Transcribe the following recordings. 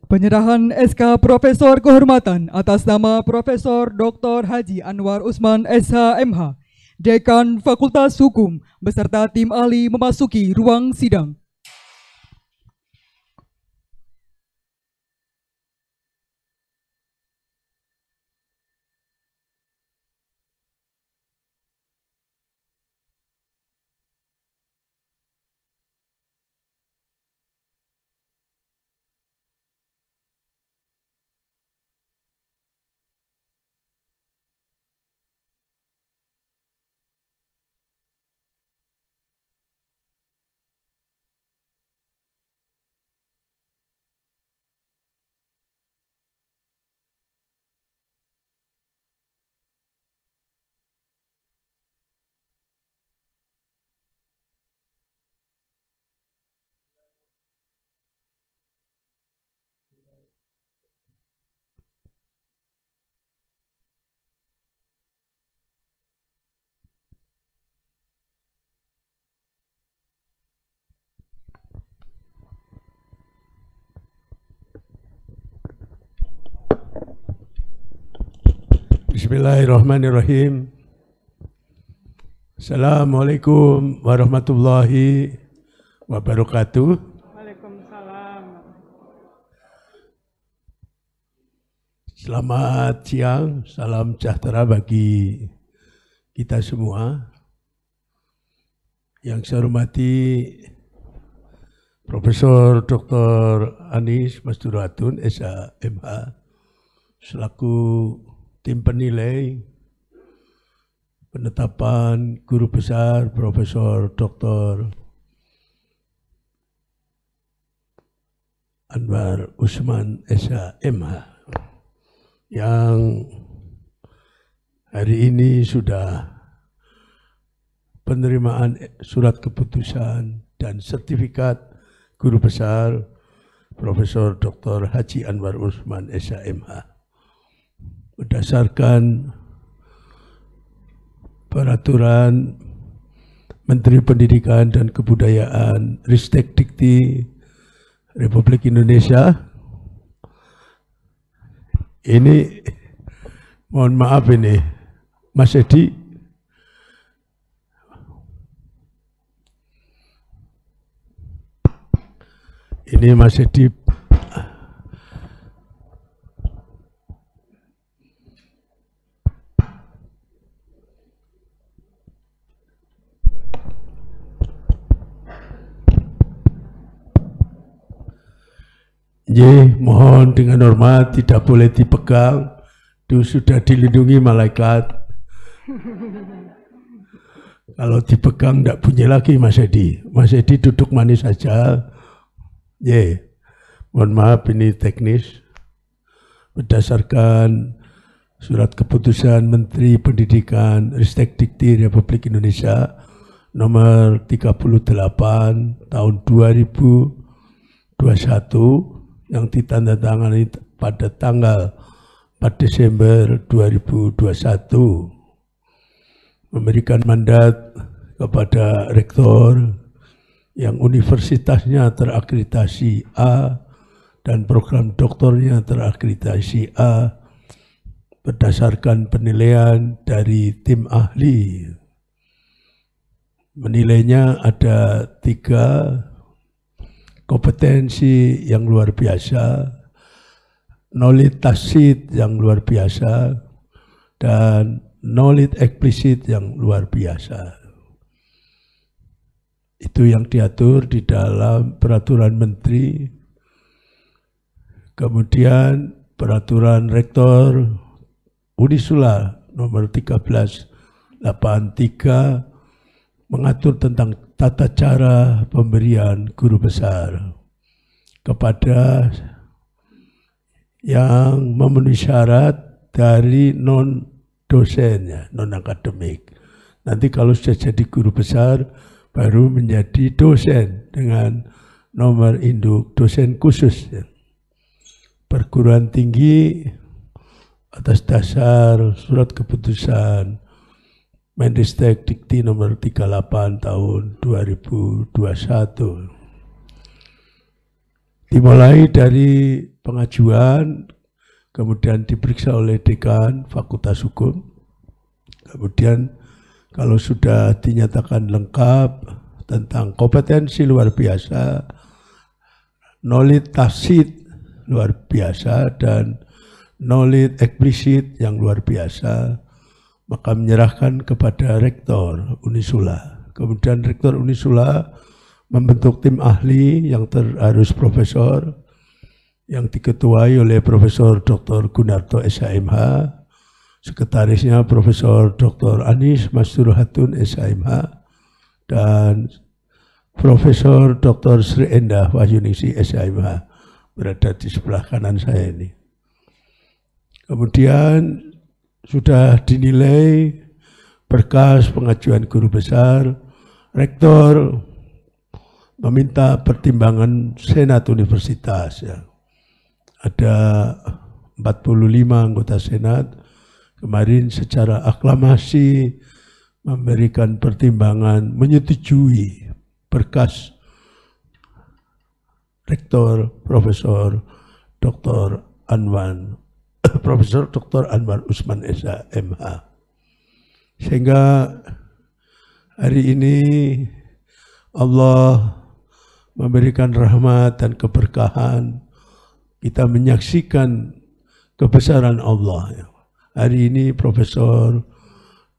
Penyerahan SK Profesor Kehormatan atas nama Profesor Dr. Haji Anwar Usman SH.MH, Dekan Fakultas Hukum beserta tim ahli memasuki ruang sidang. Bismillahirrahmanirrahim. Assalamualaikum warahmatullahi wabarakatuh. Waalaikumsalam. Selamat siang, salam sejahtera bagi kita semua. Yang saya hormati Profesor Dr. Anies Masduratun SH.MH selaku tim penilai penetapan Guru Besar Profesor Dr. Anwar Usman SH.MH yang hari ini sudah penerimaan surat keputusan dan sertifikat Guru Besar Profesor Dr. Haji Anwar Usman SH.MH. Berdasarkan peraturan Menteri Pendidikan dan Kebudayaan Ristek Dikti Republik Indonesia, ini mohon maaf ini Mas Edi, ini Mas Edi mohon dengan hormat, tidak boleh dipegang, itu sudah dilindungi malaikat. Kalau dipegang tidak bunyi lagi Mas Edi. Mas Edi duduk manis saja. Mohon maaf ini teknis. Berdasarkan surat keputusan Menteri Pendidikan Ristek Dikti Republik Indonesia nomor 38 tahun 2021 yang ditandatangani pada tanggal 4 Desember 2021 memberikan mandat kepada rektor yang universitasnya terakreditasi A dan program doktornya terakreditasi A berdasarkan penilaian dari tim ahli. Menilainya ada 3 kompetensi yang luar biasa, knowledge tacit yang luar biasa, dan knowledge eksplisit yang luar biasa. Itu yang diatur di dalam peraturan menteri. Kemudian peraturan rektor Unisula nomor 1383 mengatur tentang tata cara pemberian guru besar kepada yang memenuhi syarat dari non-dosen, non-akademik. Nanti kalau sudah jadi guru besar, baru menjadi dosen dengan nomor induk dosen khusus. Perguruan tinggi atas dasar surat keputusan Menristek Dikti nomor 38 tahun 2021. Dimulai dari pengajuan, kemudian diperiksa oleh dekan Fakultas Hukum. Kemudian kalau sudah dinyatakan lengkap tentang kompetensi luar biasa, knowledge tacit luar biasa, dan knowledge eksplisit yang luar biasa, maka menyerahkan kepada Rektor Unisula. Kemudian Rektor Unisula membentuk tim ahli yang harus profesor, yang diketuai oleh Profesor Dr. Gunarto SHMH, sekretarisnya Profesor Dr. Anis Masturhatun SHMH, dan Profesor Dr. Sri Endah Wahyuningsi SHMH berada di sebelah kanan saya ini. Kemudian sudah dinilai berkas pengajuan guru besar, Rektor meminta pertimbangan Senat Universitas. Ya. Ada 45 anggota Senat, kemarin secara aklamasi memberikan pertimbangan menyetujui berkas Rektor Profesor Dr. Profesor Dr. Anwar Usman SHMH. Sehingga hari ini Allah memberikan rahmat dan keberkahan, kita menyaksikan kebesaran Allah. Hari ini Profesor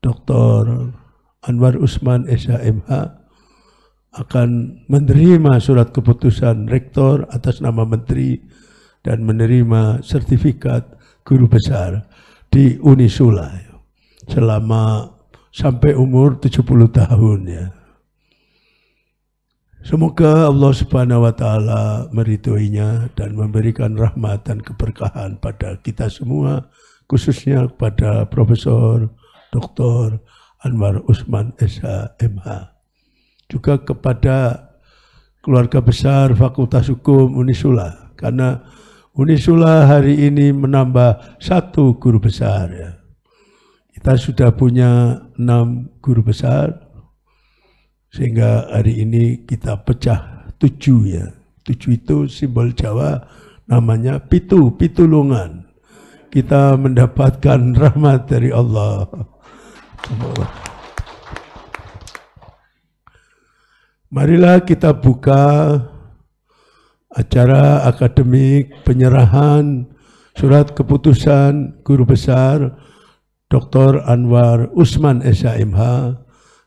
Dr. Anwar Usman SHMH akan menerima surat keputusan Rektor atas nama Menteri dan menerima sertifikat guru besar di Unisula selama sampai umur 70 tahun. Ya. Semoga Allah Subhanahu wa Ta'ala meridhoinya dan memberikan rahmat dan keberkahan pada kita semua, khususnya kepada Profesor Dr. Anwar Usman SHMH. Juga kepada keluarga besar Fakultas Hukum Unisula, karena Unisula hari ini menambah 1 guru besar. Ya. Kita sudah punya 6 guru besar, sehingga hari ini kita pecah 7 ya. 7 itu simbol Jawa namanya pitulungan. Kita mendapatkan rahmat dari Allah. Marilah kita buka acara akademik penyerahan surat keputusan guru besar Dr. Anwar Usman SHMH,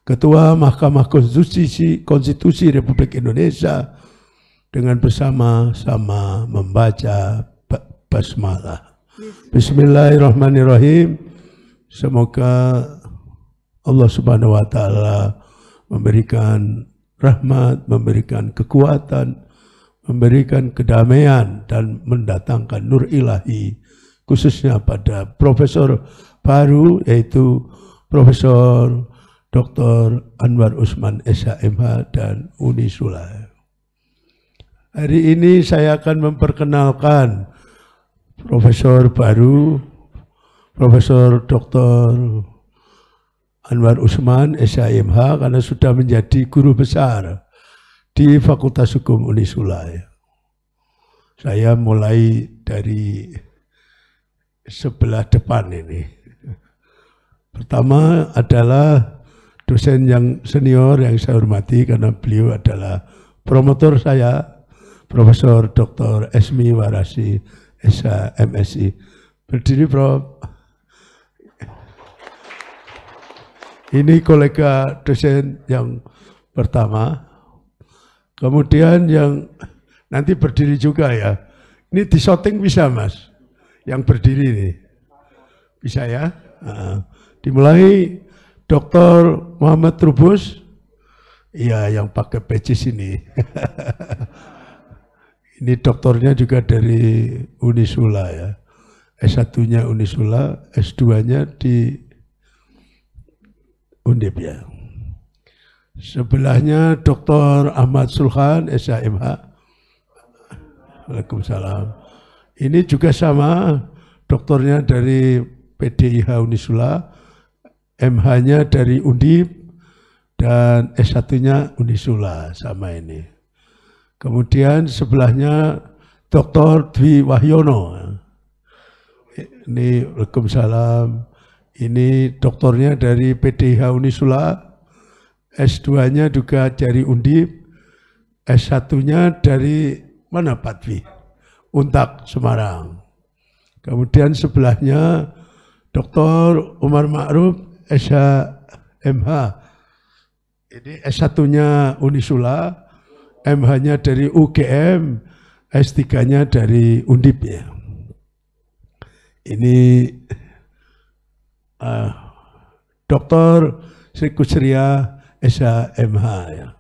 Ketua Mahkamah Konstitusi Republik Indonesia, dengan bersama-sama membaca basmalah. Bismillahirrahmanirrahim. Semoga Allah Subhanahu wa Ta'ala memberikan rahmat, memberikan kekuatan, memberikan kedamaian, dan mendatangkan nur ilahi, khususnya pada profesor baru, yaitu Profesor Dr. Anwar Usman SHMH dan Unisula. Hari ini saya akan memperkenalkan profesor baru, Profesor Dr. Anwar Usman SHMH, karena sudah menjadi guru besar di Fakultas Hukum Unisula. Saya mulai dari sebelah depan ini. Pertama adalah dosen yang senior yang saya hormati, karena beliau adalah promotor saya, Profesor Dr. Esmi Warasi, SH MSI. Berdiri, Prof. Ini kolega dosen yang pertama. Kemudian yang nanti berdiri juga ya. Ini di shooting bisa, Mas? Yang berdiri ini. Bisa ya? Nah, dimulai Dr. Muhammad Trubus, ya yang pakai pecis ini. Ini doktornya juga dari Unisula ya. S1-nya Unisula, S2-nya di Undip ya. Sebelahnya Dr. Ahmad Sulhan, SHMH. Waalaikumsalam. Ini juga sama, doktornya dari PDIH Unisula, MH-nya dari Undip, dan S1-nya Unisula, sama ini. Kemudian sebelahnya Dr. Dwi Wahyono. Ini Waalaikumsalam. Ini doktornya dari PDIH Unisula, S2-nya juga dari Undip, S1-nya dari mana Pak Dwi? Untak Semarang. Kemudian sebelahnya Dr. Umar Ma'ruf, SHMH. Ini S1-nya Unisula, MH-nya dari UGM, S3-nya dari Undip ya. Ini Dr. Sri Kusria SHMH ya.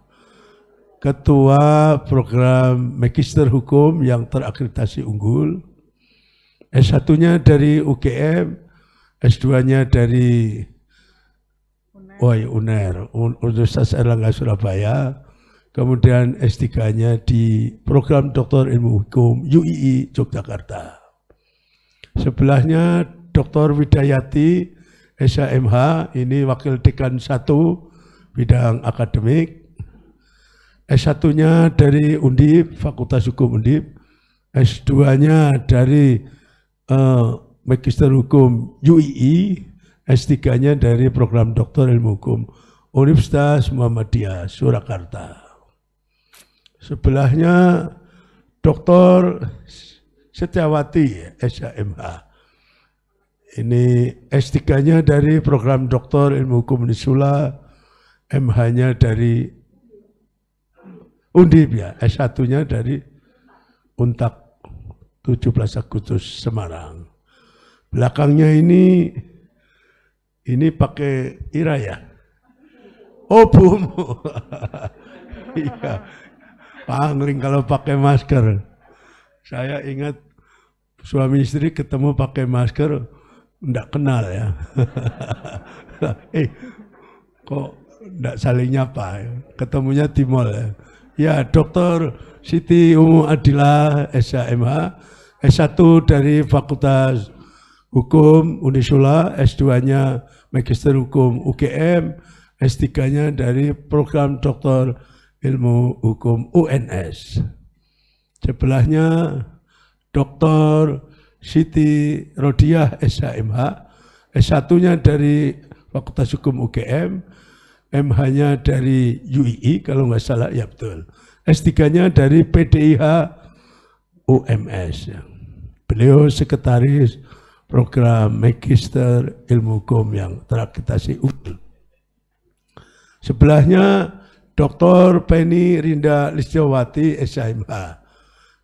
Ketua program Magister Hukum yang terakreditasi unggul. S1-nya dari UGM, S2-nya dari UNER, Universitas Erlangga Surabaya. Kemudian S3-nya di program Doktor Ilmu Hukum UII Yogyakarta. Sebelahnya Dr. Widayati SHMH, ini Wakil Dekan 1 bidang akademik. S1-nya dari Undip, Fakultas Hukum Undip. S2-nya dari Magister Hukum UII. S3-nya dari program Doktor Ilmu Hukum Universitas Muhammadiyah Surakarta. Sebelahnya Dr. Setiawati SHMH. Ini S3-nya dari program Doktor Ilmu Hukum Unisula, MH-nya dari Undip ya, S1-nya dari Untak 17 Agustus Semarang. Belakangnya ini pakai Ira ya? Oh, bumu. Iya. Pangling kalau pakai masker. Saya ingat suami istri ketemu pakai masker, enggak kenal ya. Kok enggak saling nyapa ya? Ketemunya di mall ya. Ya, Dr. Siti Umu Adila SHMH, S1 dari Fakultas Hukum Unisula, S2-nya Magister Hukum UGM, S3-nya dari program Doktor Ilmu Hukum UNS. Sebelahnya Dr. Siti Rodiah SHMH, S1-nya dari Fakultas Hukum UGM, MH-nya dari UII, kalau nggak salah, ya betul. S3-nya dari PDIH UMS. Beliau sekretaris program Magister Ilmu Hukum yang terakreditasi unggul. Sebelahnya Dr. Penny Rinda Listiawati SHMH.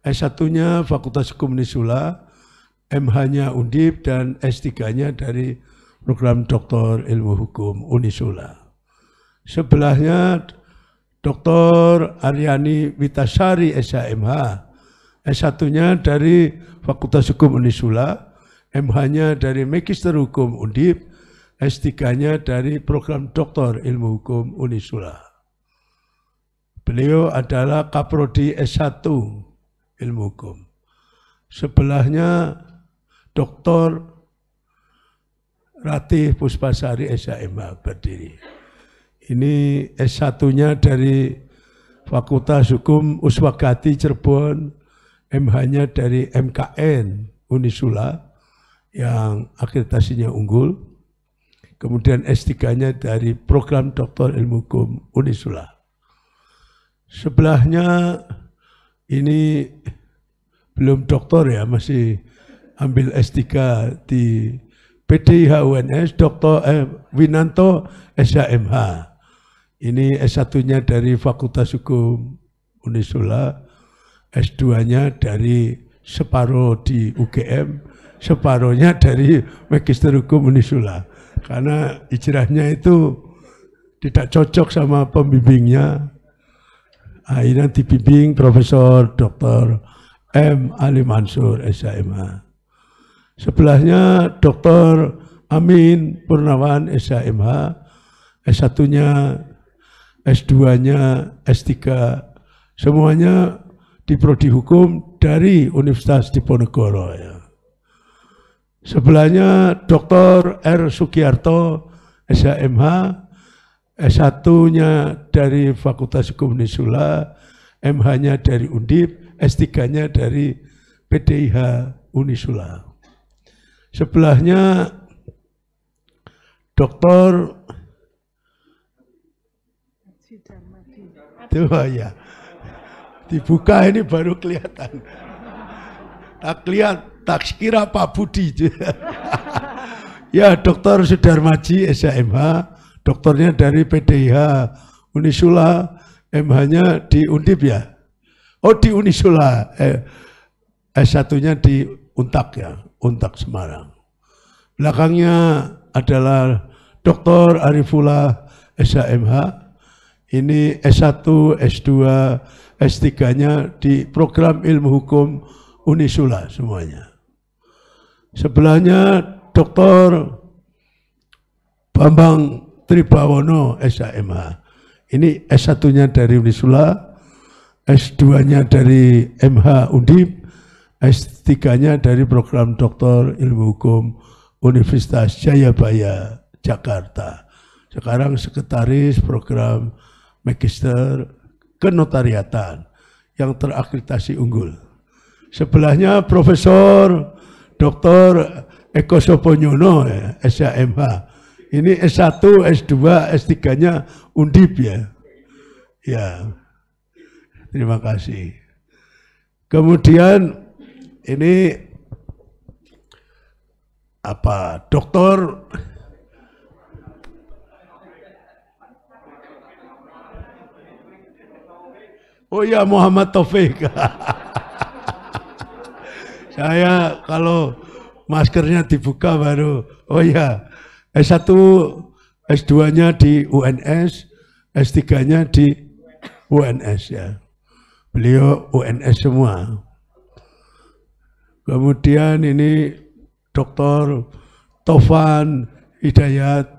S1-nya Fakultas Hukum Unisula, MH-nya Undip, dan S3-nya dari program Doktor Ilmu Hukum Unisula. Sebelahnya Dr. Aryani Witasari SHMH. S1-nya dari Fakultas Hukum Unisula, MH-nya dari Magister Hukum Undip, S3-nya dari program Doktor Ilmu Hukum Unisula. Beliau adalah Kaprodi S1 Ilmu Hukum. Sebelahnya Dr. Ratih Puspasari SHMH berdiri. Ini S1-nya dari Fakultas Hukum Uswagati Cirebon, MH-nya dari MKN Unisula yang akreditasinya unggul. Kemudian S3-nya dari program Doktor Ilmu Hukum Unisula. Sebelahnya ini belum doktor ya, masih ambil S3 di PDIH UNS, Dr. Winanto SHMH. Ini S1-nya dari Fakultas Hukum Unisula, S2-nya dari separuh di UGM, separuhnya dari Magister Hukum Unisula. Karena hijrahnya itu tidak cocok sama pembimbingnya. Akhirnya dibimbing Profesor Dr. M. Ali Mansur SHMH. Sebelahnya Dr. Amin Purnawan SHMH, S1-nya, S2-nya, S3, semuanya di Prodi Hukum dari Universitas Diponegoro. Ya. Sebelahnya Dr. R. Sugiarto SHMH, S1-nya dari Fakultas Hukum Unisula, MH-nya dari Undip, S3-nya dari PDIH Unisula. Sebelahnya Dr. Tuh ya, dibuka ini baru kelihatan. Tak kira Pak Budi. Ya, Dr. Sudarmaji SHMH, doktornya dari PDIH Unisula, MH-nya di Undip ya. Oh, di Unisula, S1-nya di Untak ya, Untak Semarang. Belakangnya adalah Dr. Arifullah SHMH. Ini S1, S2, S3-nya di program ilmu hukum Unisula semuanya. Sebelahnya Dr. Bambang Tribawono SHMH. Ini S1-nya dari Unisula, S2-nya dari MH Undip, S3-nya dari program Doktor Ilmu Hukum Universitas Jayabaya, Jakarta. Sekarang sekretaris program Magister Kenotariatan yang terakreditasi unggul. Sebelahnya Profesor Dr. Eko Soponyono SHMH. Ini S1, S2, S3-nya Undip ya. Ya. Terima kasih. Kemudian ini apa? Doktor Oh ya, Muhammad Taufik. Saya kalau maskernya dibuka baru, oh ya, S1, S2-nya di UNS, S3-nya di UNS ya. Beliau UNS semua. Kemudian ini Dr. Tovan Hidayat,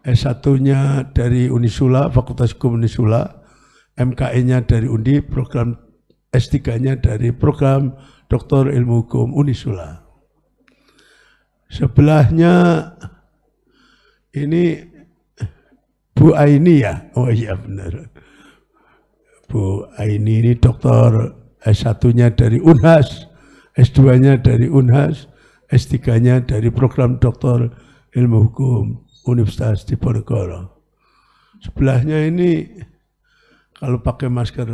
S1-nya dari Unisula, Fakultas Hukum Unisula, MKE-nya dari Undip, program S3-nya dari program Doktor Ilmu Hukum Unisula. Sebelahnya ini Bu Aini ya, oh iya benar. Bu Aini ini doktor S1-nya dari Unhas, S2-nya dari Unhas, S3-nya dari program Doktor Ilmu Hukum Universitas Diponegoro. Sebelahnya ini kalau pakai masker,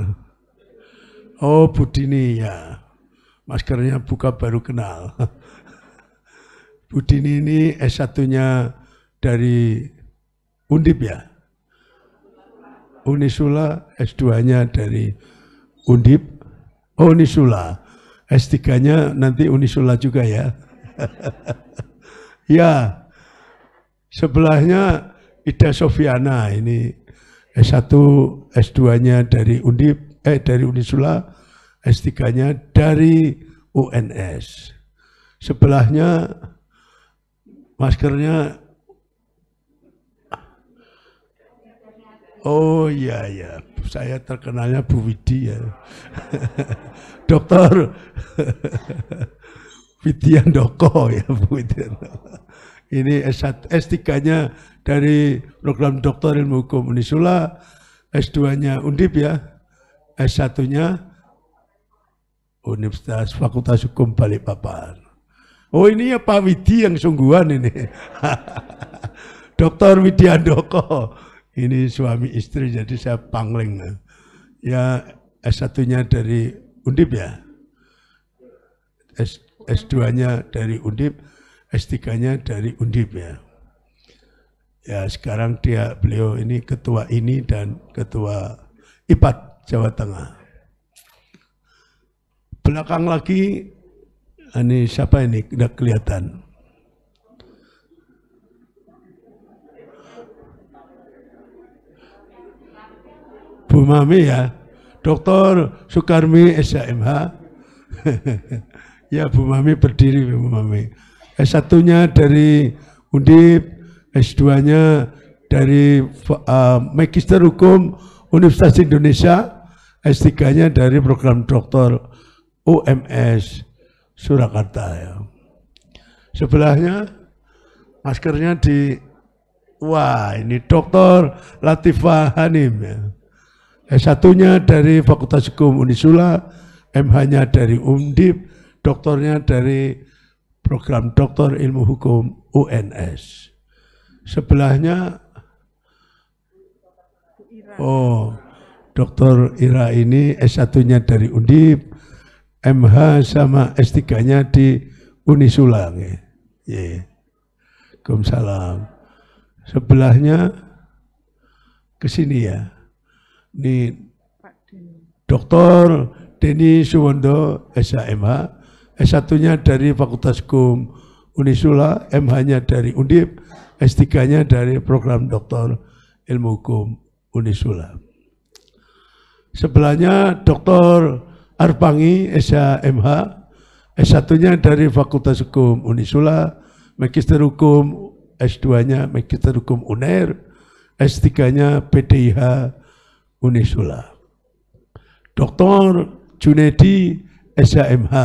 oh Budini ya, maskernya buka baru kenal. Budini ini S1-nya dari Undip ya, Unisula, S2-nya dari Undip, oh Unisula, S3-nya nanti Unisula juga ya. Ya, sebelahnya Ida Sofiana ini S1, S2-nya dari Undip, dari Unisula, S3-nya dari UNS. Sebelahnya maskernya, oh iya ya, saya terkenalnya Bu Widi ya. Dokter Widiandoko ya, Bu Widiandoko. Ini S1, S3-nya dari program Doktor Ilmu Hukum Unisula, S2-nya Undip ya, S1-nya Universitas Fakultas Hukum Balikpapan. Oh ini ya Pak Widi yang sungguhan ini. Dr. Widiandoko. Ini suami istri jadi saya pangling. Ya S1-nya dari Undip ya. S2-nya dari Undip, S3-nya dari Undip ya. Ya sekarang beliau ini ketua ini dan ketua IPAT Jawa Tengah. Belakang lagi ini siapa ini? Tidak kelihatan. Bu Mami ya, Dr. Sukarmi SHMH. Ya Bu Mami berdiri Bu Mami. S1-nya dari Undip, S2-nya dari Magister Hukum Universitas Indonesia, S3-nya dari program Doktor UMS Surakarta ya. Sebelahnya maskernya wah ini Dr. Latifah Hanim ya. S1-nya dari Fakultas Hukum Unisula, MH-nya dari Undip, doktornya dari program Doktor Ilmu Hukum UNS. Sebelahnya, Dr. Ira ini S1-nya dari Undip, MH sama S3-nya di Unisula. Waalaikumsalam. Sebelahnya ke sini ya. Ini Dr. Denny Suwondo SHMH, S1-nya dari Fakultas Hukum Unisula, MH-nya dari Undip, S3-nya dari program Doktor Ilmu Hukum Unisula. Sebelahnya Dr. Arpangi SHMH, S1-nya dari Fakultas Hukum Unisula, Magister Hukum, S2-nya Magister Hukum UNER, S3-nya PDIH Unisula. Dr. Junedi SHMH,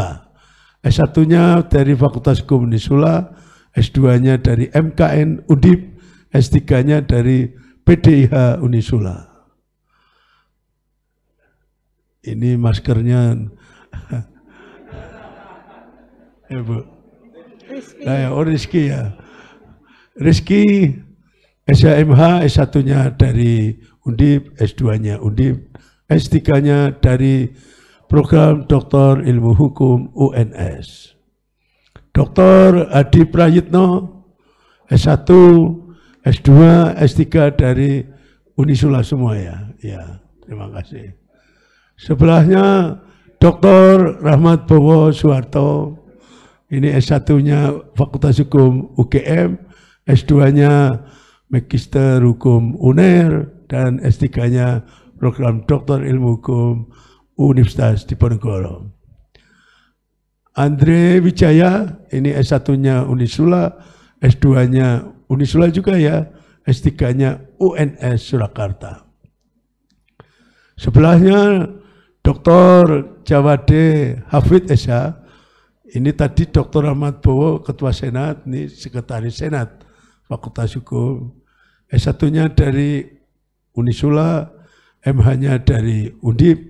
S1-nya dari Fakultas Hukum Unisula, S2-nya dari MKN Undip, S3-nya dari PDIH Unisula. Ini maskernya, ya Bu. Rizky ya. Rizky SHMH, S1-nya dari Undip, S2-nya Undip, S3-nya dari program Doktor Ilmu Hukum UNS. Dr. Adi Prayitno, S1, S2, S3 dari Unisula semua ya. Ya, terima kasih. Sebelahnya Dr. Rahmat Bowo Suharto, ini S1-nya Fakultas Hukum UGM, S2-nya Magister Hukum UNER, dan S3-nya program Doktor Ilmu Hukum Universitas Diponegoro. Andre Wijaya, ini S1-nya Unisula, S2-nya Unisula juga ya, S3-nya UNS Surakarta. Sebelahnya Dr. Jawade Hafid SH, ini tadi Dr. Ahmad Bowo, Ketua Senat, ini Sekretaris Senat Fakultas Hukum. S1-nya dari Unisula, MH-nya dari Undip,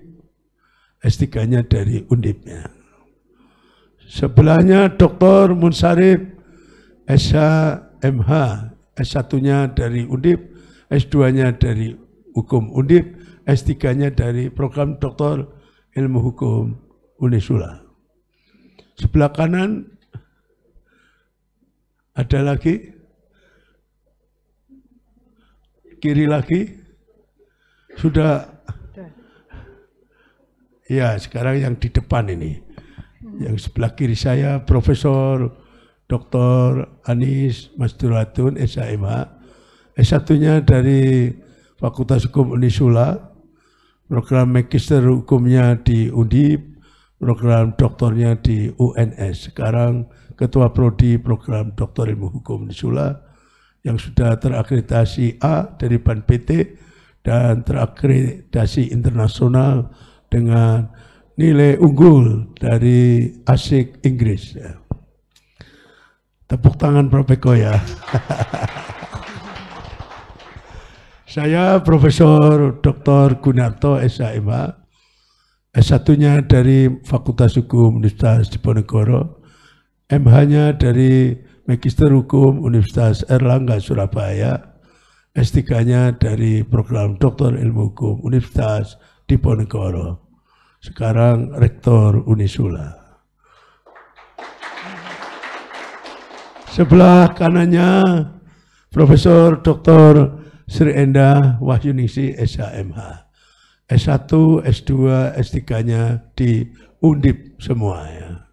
S3-nya dari Undipnya. Sebelahnya Dr. Munsarif SHMH, S1-nya dari Undip, S2-nya dari Hukum Undip, S3-nya dari program Doktor Ilmu Hukum Unisula. Sebelah kanan ada lagi, kiri lagi, sudah. Ya, sekarang yang di depan ini, yang sebelah kiri saya Profesor Dr. Anis Masduratun SHMH, S1-nya dari Fakultas Hukum Unisula, program Magister Hukumnya di Undip, program doktornya di UNS. Sekarang Ketua Prodi program Doktor Ilmu Hukum Unisula yang sudah terakreditasi A dari BAN PT dan terakreditasi internasional dengan nilai unggul dari ASIK Inggris. Tepuk tangan Prof. Eko ya. Saya Profesor Dr. Gunarto SHMH, S1-nya dari Fakultas Hukum Universitas Diponegoro, MH-nya dari Magister Hukum Universitas Erlangga Surabaya, S3-nya dari program Doktor Ilmu Hukum Universitas Diponegoro. Sekarang Rektor Unisula. Sebelah kanannya Profesor Dr. Sri Endah Wahyuningsi SHMH. S1, S2, S3-nya di Undip semua ya.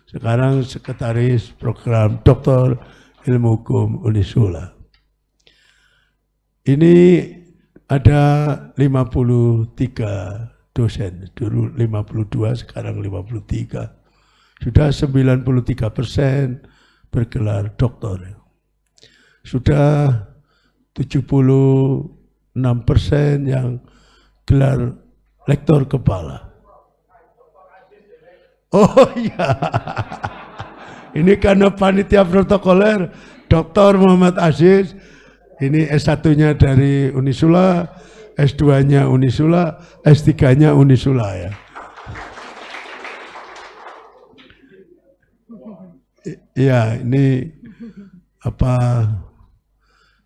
Sekarang Sekretaris Program Doktor Ilmu Hukum Unisula. Ini ada 53 dosen, dulu 52, sekarang 53. Sudah 93% bergelar doktor. Sudah 76% yang gelar lektor kepala. Oh iya, ini karena panitia protokoler Dr. Muhammad Aziz, ini S1-nya dari Unisula, S2-nya Unisula, S3-nya Unisula ya. Ya, ini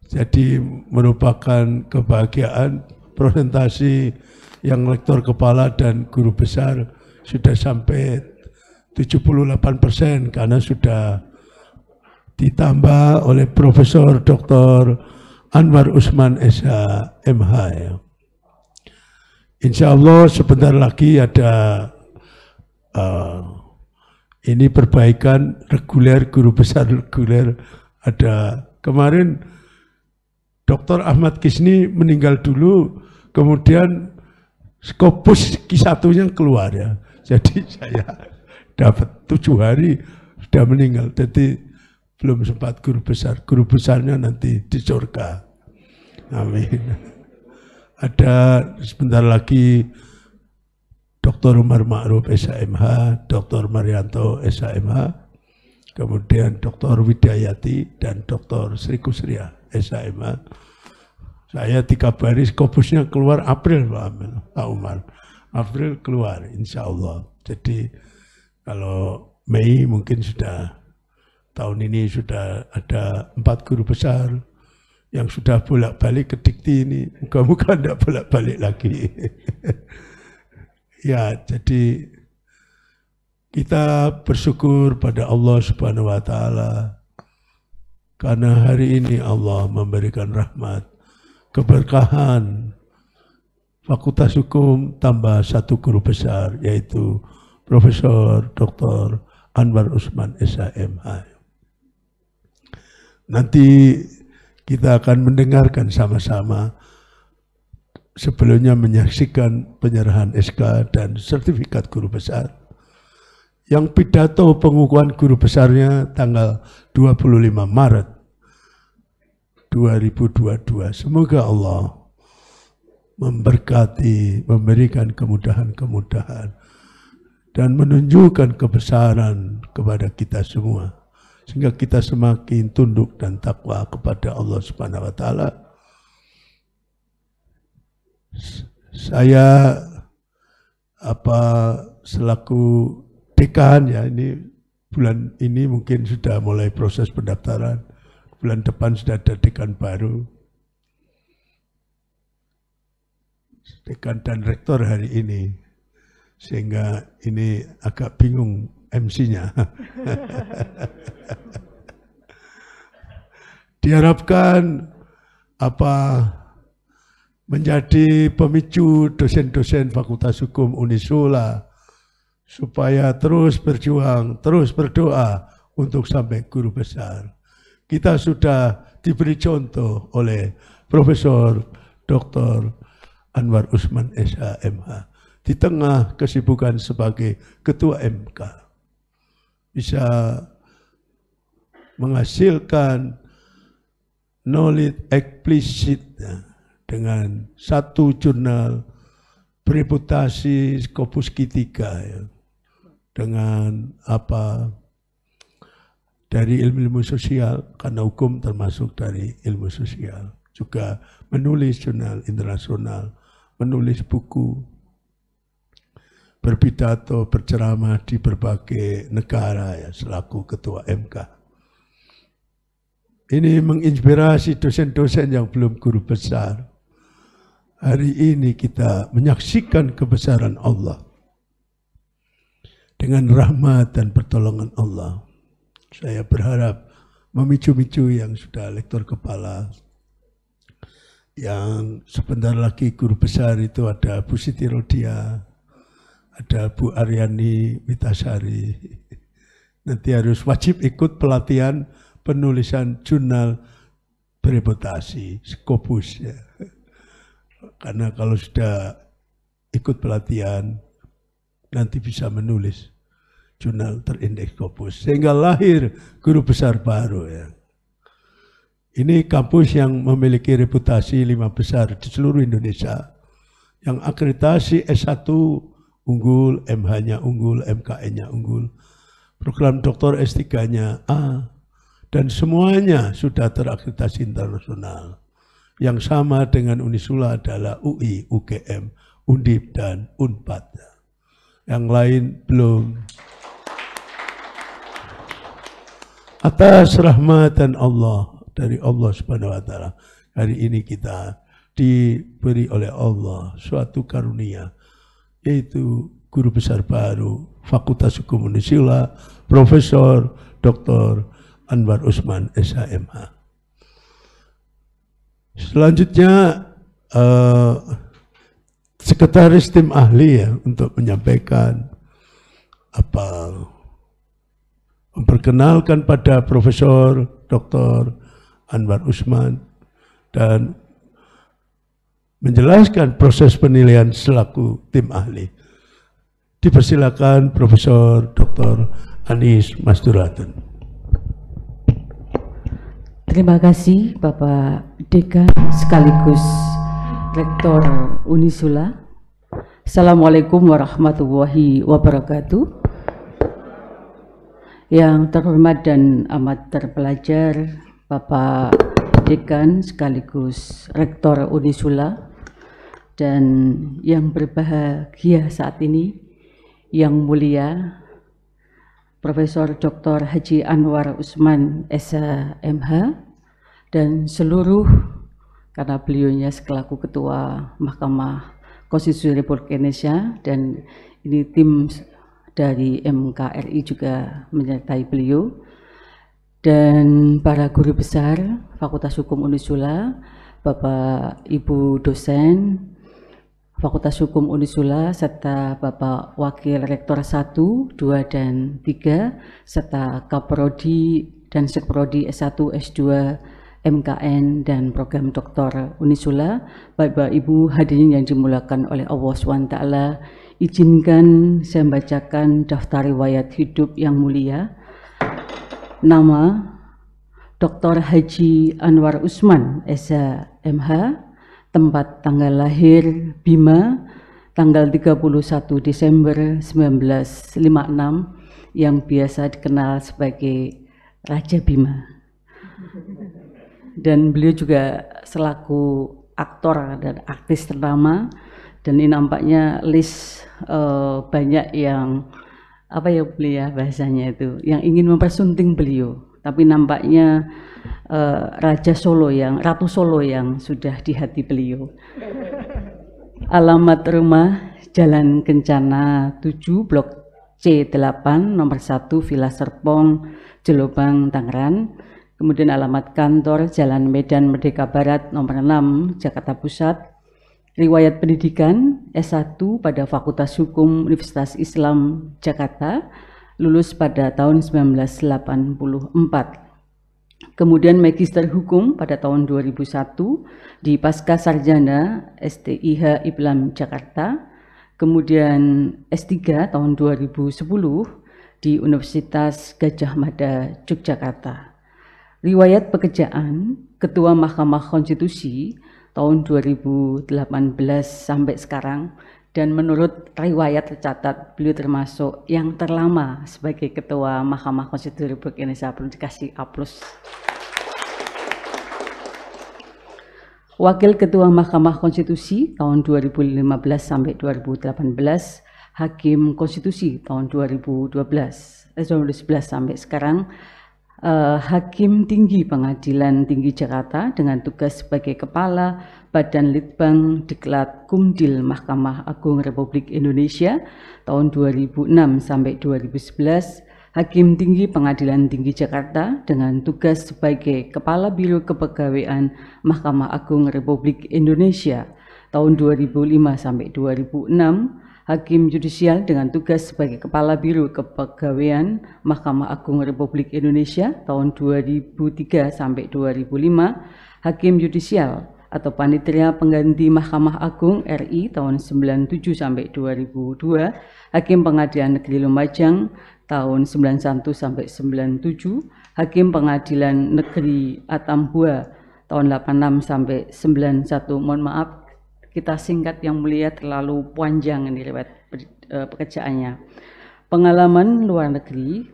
jadi merupakan kebahagiaan presentasi yang rektor kepala dan guru besar sudah sampai 78% karena sudah ditambah oleh Profesor Dr. Anwar Usman SH.MH. Ya. Insya Allah sebentar lagi ada ini perbaikan reguler, guru besar reguler. Ada kemarin Dr. Ahmad Kisni meninggal dulu, kemudian Skopus Q1-nya keluar ya. Jadi saya dapat 7 hari sudah meninggal. Jadi belum sempat guru besar. Guru besarnya nanti di surga. Amin. Ada sebentar lagi Dr. Umar Ma'ruf SH.MH, Dr. Marianto SH.MH, kemudian Dr. Widayati dan Dr. Sri Kusria SH.MH. Saya dikabari Skopusnya keluar April Pak Umar. April keluar insya Allah. Jadi kalau Mei mungkin sudah, tahun ini sudah ada 4 guru besar yang sudah bolak-balik ke Dikti ini. Muka-muka tidak bolak-balik lagi. Ya, jadi kita bersyukur pada Allah Subhanahu wa Ta'ala karena hari ini Allah memberikan rahmat, keberkahan, Fakultas Hukum tambah 1 guru besar yaitu Profesor Dr. Anwar Usman SH.MH. Nanti kita akan mendengarkan sama-sama. Sebelumnya menyaksikan penyerahan SK dan sertifikat guru besar. Yang pidato pengukuhan guru besarnya tanggal 25 Maret 2022. Semoga Allah memberkati, memberikan kemudahan-kemudahan dan menunjukkan kebesaran kepada kita semua. Sehingga kita semakin tunduk dan takwa kepada Allah Subhanahu wa Ta'ala. Saya selaku dekan ya, ini bulan ini mungkin sudah mulai proses pendaftaran. Bulan depan sudah ada dekan baru. Dekan dan rektor hari ini. Sehingga ini agak bingung MC-nya. Diharapkan menjadi pemicu dosen-dosen Fakultas Hukum Unisula supaya terus berjuang, terus berdoa untuk sampai guru besar. Kita sudah diberi contoh oleh Profesor Dr. Anwar Usman SH.MH di tengah kesibukan sebagai Ketua MK bisa menghasilkan knowledge eksplisit dengan 1 jurnal bereputasi Scopus Q3 ya, dengan dari ilmu-ilmu sosial, karena hukum termasuk dari ilmu sosial, juga menulis jurnal internasional, menulis buku, berpidato, berceramah di berbagai negara ya, selaku Ketua MK. Ini menginspirasi dosen-dosen yang belum guru besar. Hari ini kita menyaksikan kebesaran Allah dengan rahmat dan pertolongan Allah. Saya berharap memicu-micu yang sudah lektor kepala, yang sebentar lagi guru besar itu ada Bu Siti Rodia, ada Bu Aryani Witasari. Nanti harus wajib ikut pelatihan penulisan jurnal bereputasi, Scopus ya. Karena kalau sudah ikut pelatihan, nanti bisa menulis jurnal terindeks Scopus. Sehingga lahir guru besar baru ya. Ini kampus yang memiliki reputasi 5 besar di seluruh Indonesia. Yang akreditasi S1 unggul, MH-nya unggul, MKN-nya unggul. Program doktor S3-nya A. Dan semuanya sudah terakreditasi internasional. Yang sama dengan Unisula adalah UI, UGM, Undip, dan Unpad. Yang lain belum. Atas rahmatan Allah dari Allah Subhanahu wa taala, hari ini kita diberi oleh Allah suatu karunia, yaitu guru besar baru Fakultas Hukum Unisula, Profesor Dr. Anwar Usman SHMH. Selanjutnya Sekretaris Tim Ahli ya untuk menyampaikan memperkenalkan pada Profesor Dr. Anwar Usman dan menjelaskan proses penilaian selaku tim ahli. Dipersilakan Profesor Dr. Anies Masturatan. Terima kasih Bapak Dekan sekaligus Rektor Unisula. Assalamualaikum warahmatullahi wabarakatuh. Yang terhormat dan amat terpelajar Bapak Dekan sekaligus Rektor Unisula, dan yang berbahagia saat ini, yang mulia Profesor Dr. Haji Anwar Usman SHMH, dan seluruh, karena beliaunya selaku Ketua Mahkamah Konstitusi Republik Indonesia dan ini tim dari MKRI juga menyertai beliau, dan para guru besar Fakultas Hukum Unisula, Bapak Ibu dosen Fakultas Hukum Unisula, serta Bapak Wakil Rektor 1, 2, dan 3, serta Kaprodi dan Sekprodi S1, S2, MKN, dan Program Doktor Unisula, Bapak Ibu hadirin yang dimuliakan oleh Allah SWT, izinkan saya membacakan daftar riwayat hidup yang mulia. Nama Dr. Haji Anwar Usman SHMH, tempat tanggal lahir Bima, tanggal 31 Desember 1956, yang biasa dikenal sebagai Raja Bima. Dan beliau juga selaku aktor dan artis ternama, dan ini nampaknya list banyak yang beliau bahasanya itu yang ingin mempersunting beliau, tapi nampaknya Ratu Solo yang sudah di hati beliau. Alamat rumah Jalan Kencana 7, Blok C8, nomor 1, Villa Serpong, Jelobang, Tangerang. Kemudian alamat kantor Jalan Medan Merdeka Barat, nomor 6, Jakarta Pusat. Riwayat pendidikan S1 pada Fakultas Hukum Universitas Islam Jakarta, lulus pada tahun 1984. Kemudian Magister Hukum pada tahun 2001 di Pasca Sarjana STIH IPLAM Jakarta. Kemudian S3 tahun 2010 di Universitas Gadjah Mada Yogyakarta. Riwayat pekerjaan Ketua Mahkamah Konstitusi tahun 2018 sampai sekarang, dan menurut riwayat tercatat beliau termasuk yang terlama sebagai Ketua Mahkamah Konstitusi Republik Indonesia. Perlu dikasih aplaus. Wakil Ketua Mahkamah Konstitusi tahun 2015 sampai 2018, Hakim Konstitusi tahun 2011 sampai sekarang, Hakim Tinggi Pengadilan Tinggi Jakarta dengan tugas sebagai Kepala Badan Litbang Diklat Kumdil Mahkamah Agung Republik Indonesia tahun 2006 sampai 2011, Hakim Tinggi Pengadilan Tinggi Jakarta dengan tugas sebagai Kepala Biro Kepegawaian Mahkamah Agung Republik Indonesia tahun 2005 sampai 2006, Hakim Judisial dengan tugas sebagai Kepala Biro Kepegawaian Mahkamah Agung Republik Indonesia tahun 2003 sampai 2005, Hakim Judisial atau Panitia Pengganti Mahkamah Agung RI tahun 97 sampai 2002, Hakim Pengadilan Negeri Lumajang tahun 91 sampai 97, Hakim Pengadilan Negeri Atambua tahun 86 sampai 91. Mohon maaf, kita singkat yang mulia, terlalu panjang ini riwayat pekerjaannya. Pengalaman luar negeri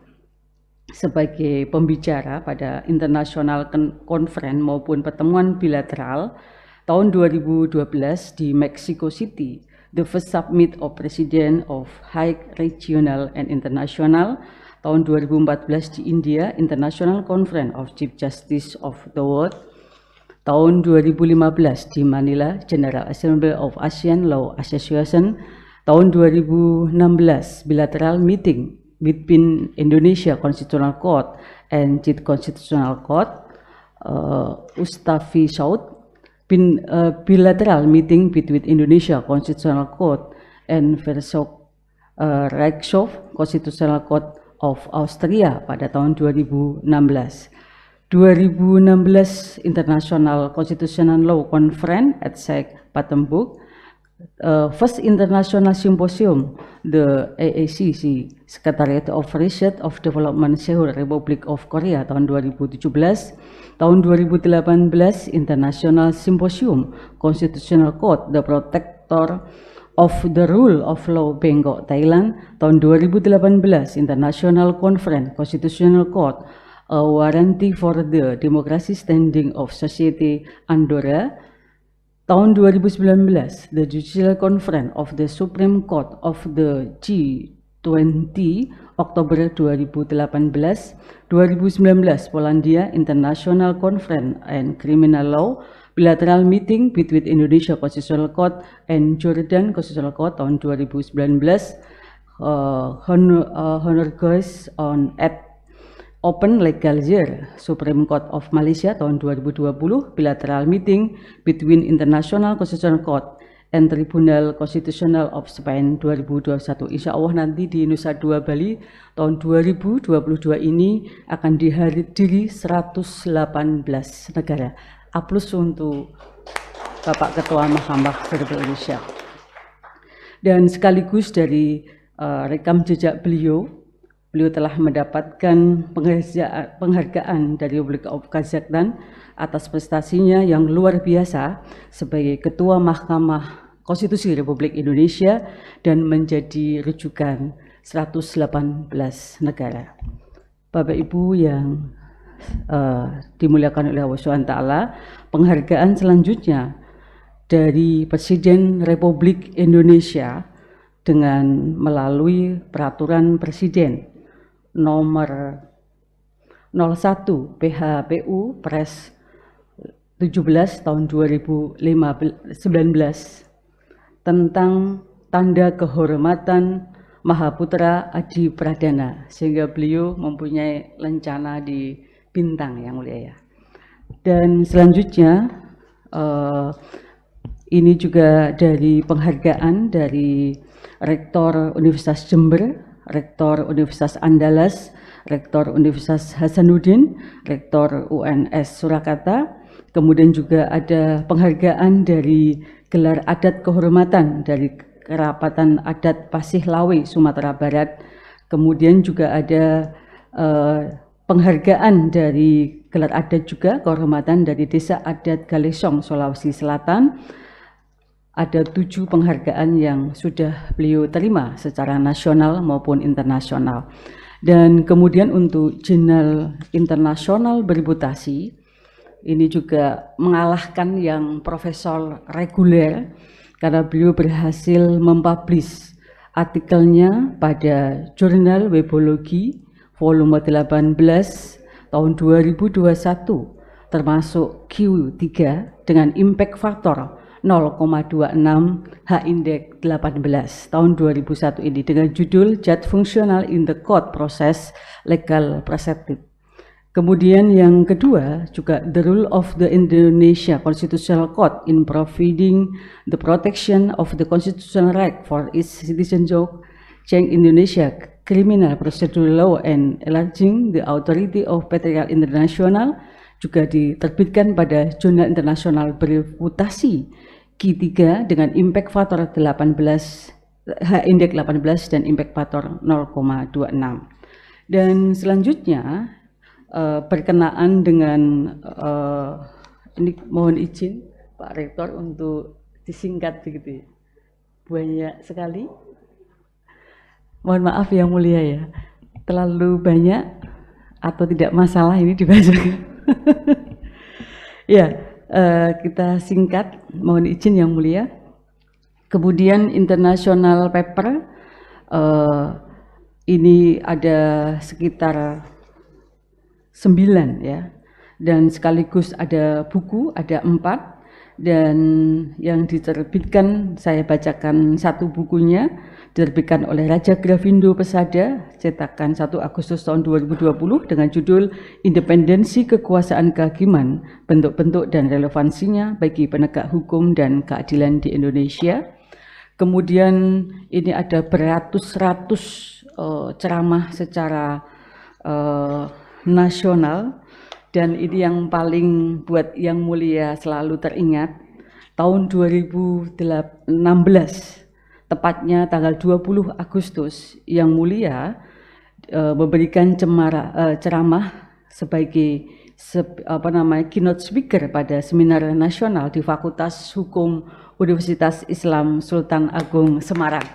sebagai pembicara pada international conference maupun pertemuan bilateral tahun 2012 di Mexico City, the first summit of President of High Regional and International tahun 2014 di India, International Conference of Chief Justice of the World, tahun 2015 di Manila, General Assembly of ASEAN Law Association, tahun 2016 bilateral meeting between Indonesia Constitutional Court and JIT Constitutional Court, Ustafi Saud, bilateral meeting between Indonesia Constitutional Court and Versock Reichshof Constitutional Court of Austria pada tahun 2016. 2016 International Constitutional Law Conference at SEC Patemburg, First International Symposium, the AACC, Secretariat of Research of Development Seoul, Republic of Korea tahun 2017, tahun 2018 International Symposium Constitutional Court, the Protector of the Rule of Law, Bangkok, Thailand, tahun 2018 International Conference Constitutional Court, a Warranty for the Democracy Standing of Society, Andorra, tahun 2019 the Judicial Conference of the Supreme Court of the G20, Oktober 2018, 2019 Polandia International Conference and Criminal Law, bilateral meeting between Indonesia Constitutional Court and Jordan Constitutional Court tahun 2019, honor guest on at Open Legal Year, Supreme Court of Malaysia tahun 2020, bilateral meeting between International Constitutional Court and Tribunal Konstitusional of Spain 2021. Insya Allah nanti di Nusa Dua Bali tahun 2022 ini akan dihadiri 118 negara. Aplaus untuk Bapak Ketua Mahkamah Republik Indonesia. Dan sekaligus dari rekam jejak beliau telah mendapatkan penghargaan dari Republik of Kazakhstan atas prestasinya yang luar biasa sebagai Ketua Mahkamah Konstitusi Republik Indonesia dan menjadi rujukan 118 negara. Bapak Ibu yang dimuliakan oleh Allah SWT, penghargaan selanjutnya dari Presiden Republik Indonesia dengan melalui Peraturan Presiden nomor 01 PHPU Pres 17 tahun 2019 tentang tanda kehormatan Mahaputra Adi Pradana, sehingga beliau mempunyai lencana di bintang yang mulia ya. Dan selanjutnya ini juga dari penghargaan dari Rektor Universitas Jember, Rektor Universitas Andalas, Rektor Universitas Hasanuddin, Rektor UNS Surakarta, kemudian juga ada penghargaan dari gelar adat kehormatan dari Kerapatan Adat Pasih Lawe, Sumatera Barat, kemudian juga ada penghargaan dari gelar adat juga kehormatan dari Desa Adat Galesong, Sulawesi Selatan. Ada 7 penghargaan yang sudah beliau terima secara nasional maupun internasional. Dan kemudian untuk jurnal internasional bereputasi, ini juga mengalahkan yang profesor reguler karena beliau berhasil mempublish artikelnya pada jurnal Webologi volume 18 tahun 2021 termasuk Q3 dengan impact factor 0,26 H-index 18 tahun 2001 ini dengan judul Judge Functional in the Court Process Legal Perspective. Kemudian yang kedua juga the role of the Indonesia Constitutional Court in providing the protection of the constitutional right for its citizens, change Indonesia criminal procedural law and enlarging the authority of Patriarch International, juga diterbitkan pada jurnal internasional bereputasi Q3 dengan impact factor 18 H-index 18 dan impact factor 0,26. Dan selanjutnya berkenaan dengan ini mohon izin Pak Rektor untuk disingkat begitu ya. Banyak sekali. Mohon maaf yang mulia ya. Terlalu banyak atau tidak masalah ini dibacakan. Ya, kita singkat, mohon izin yang mulia. Kemudian international paper ini ada sekitar 9 ya, dan sekaligus ada buku, ada 4, dan yang diterbitkan, saya bacakan satu bukunya, diterbitkan oleh Raja Grafindo Pesada, cetakan 1 Agustus tahun 2020 dengan judul Independensi Kekuasaan Kehakiman, Bentuk-bentuk dan Relevansinya bagi Penegak Hukum dan Keadilan di Indonesia. Kemudian ini ada beratus-ratus ceramah secara nasional, dan ini yang paling buat Yang Mulia selalu teringat, tahun 2016, tepatnya tanggal 20 Agustus, Yang Mulia memberikan ceramah sebagai keynote speaker pada seminar nasional di Fakultas Hukum Universitas Islam Sultan Agung Semarang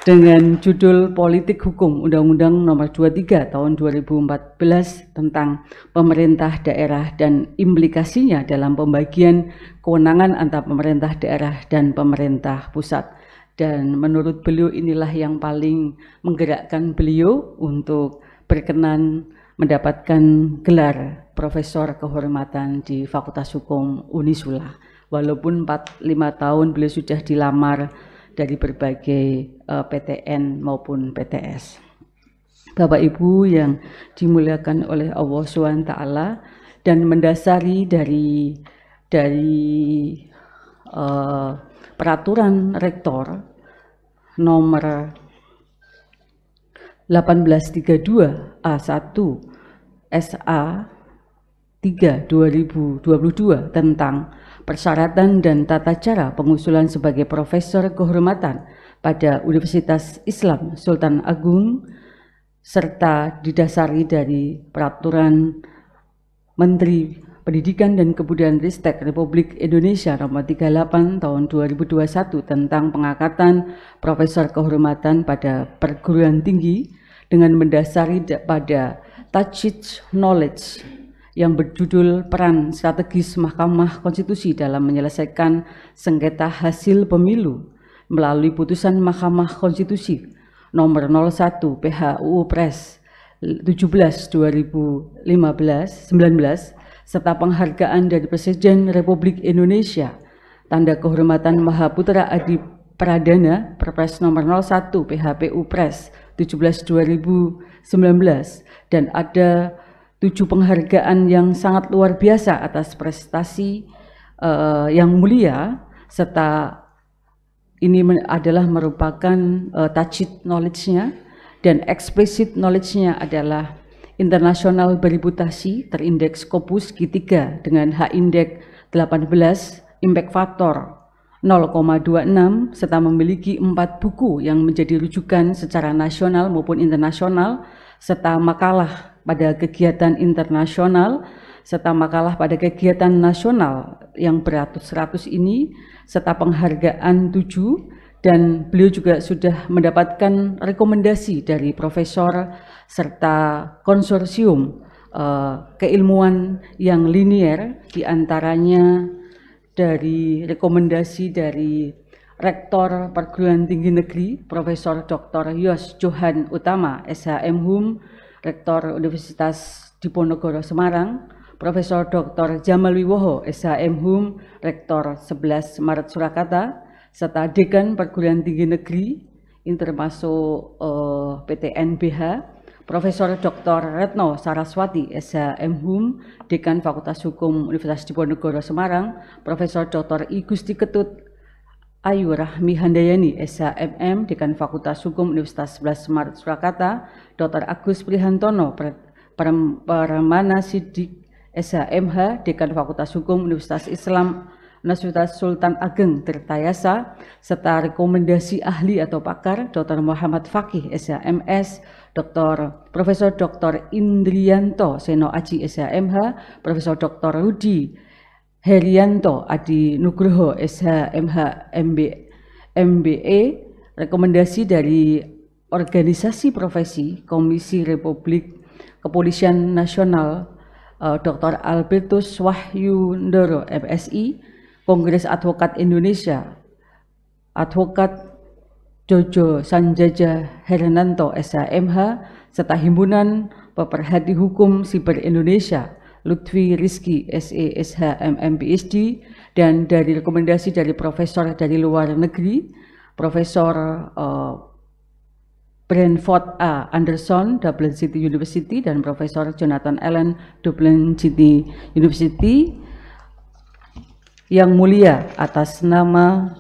dengan judul Politik Hukum Undang-Undang Nomor 23 Tahun 2014 tentang pemerintah daerah dan implikasinya dalam pembagian kewenangan antara pemerintah daerah dan pemerintah pusat. Dan menurut beliau inilah yang paling menggerakkan beliau untuk berkenan mendapatkan gelar Profesor Kehormatan di Fakultas Hukum Unisula. Walaupun 4-5 tahun beliau sudah dilamar dari berbagai PTN maupun PTS. Bapak Ibu yang dimuliakan oleh Allah SWT, dan mendasari dari peraturan rektor nomor 1832 A1 SA 3 2022 tentang persyaratan dan tata cara pengusulan sebagai Profesor Kehormatan pada Universitas Islam Sultan Agung, serta didasari dari Peraturan Menteri Pendidikan dan Kebudayaan Ristek Republik Indonesia Nomor 38 Tahun 2021 tentang pengangkatan Profesor Kehormatan pada perguruan tinggi dengan mendasari pada Tacit Knowledge yang berjudul Peran Strategis Mahkamah Konstitusi dalam menyelesaikan sengketa hasil pemilu melalui putusan Mahkamah Konstitusi nomor 01 PHUU Pres 17/2019 serta penghargaan dari Presiden Republik Indonesia Tanda Kehormatan Mahaputra Adi Pradana Perpres nomor 01 PHPU Pres 17/2019, dan ada 7 penghargaan yang sangat luar biasa atas prestasi Yang Mulia, serta ini adalah merupakan tacit knowledge-nya, dan explicit knowledge-nya adalah internasional bereputasi, terindeks Scopus Q3 dengan H-Index 18, impact factor 0,26, serta memiliki 4 buku yang menjadi rujukan secara nasional maupun internasional, serta makalah pada kegiatan internasional, serta makalah pada kegiatan nasional yang beratus-ratus ini, serta penghargaan 7, dan beliau juga sudah mendapatkan rekomendasi dari profesor serta konsorsium keilmuan yang linier, diantaranya dari rekomendasi dari Rektor Perguruan Tinggi Negeri Profesor Dr. Yos Johan Utama SHM Hum, Rektor Universitas Diponegoro Semarang, Profesor Dr. Jamal Wiwoho SHM Hum, Rektor 11 Maret Surakarta, serta Dekan Perguruan Tinggi Negeri, ini termasuk PTNBH, Profesor Dr. Retno Saraswati SHM Hum, Dekan Fakultas Hukum Universitas Diponegoro Semarang, Profesor Dr. I Gusti Ketut Ayu Rahmi Handayani SHMM, Dekan Fakultas Hukum Universitas 11 Maret Surakarta, Dr. Agus Prihantono Paramana Sidik SHMH, Dekan Fakultas Hukum Universitas Islam Universitas Sultan Ageng Tirtayasa, serta rekomendasi ahli atau pakar Dr. Muhammad Fakih SHMS, Profesor Dr. Indrianto Seno Aji SHMH, Profesor Dr. Rudi Herianto Adi Nugroho SHMH MBE, rekomendasi dari Organisasi Profesi Komisi Republik Kepolisian Nasional Dr. Albertus Wahyu Ndoro MSI, Kongres Advokat Indonesia, Advokat Jojo Sanjaja Hernanto SHMH, serta Himpunan Pemerhati Hukum Siber Indonesia Lutfi Rizky SE/SH MM PhD, dan dari rekomendasi dari profesor dari luar negeri, Profesor Brentford A. Anderson, Dublin City University, dan Profesor Jonathan Allen, Dublin City University. Yang mulia, atas nama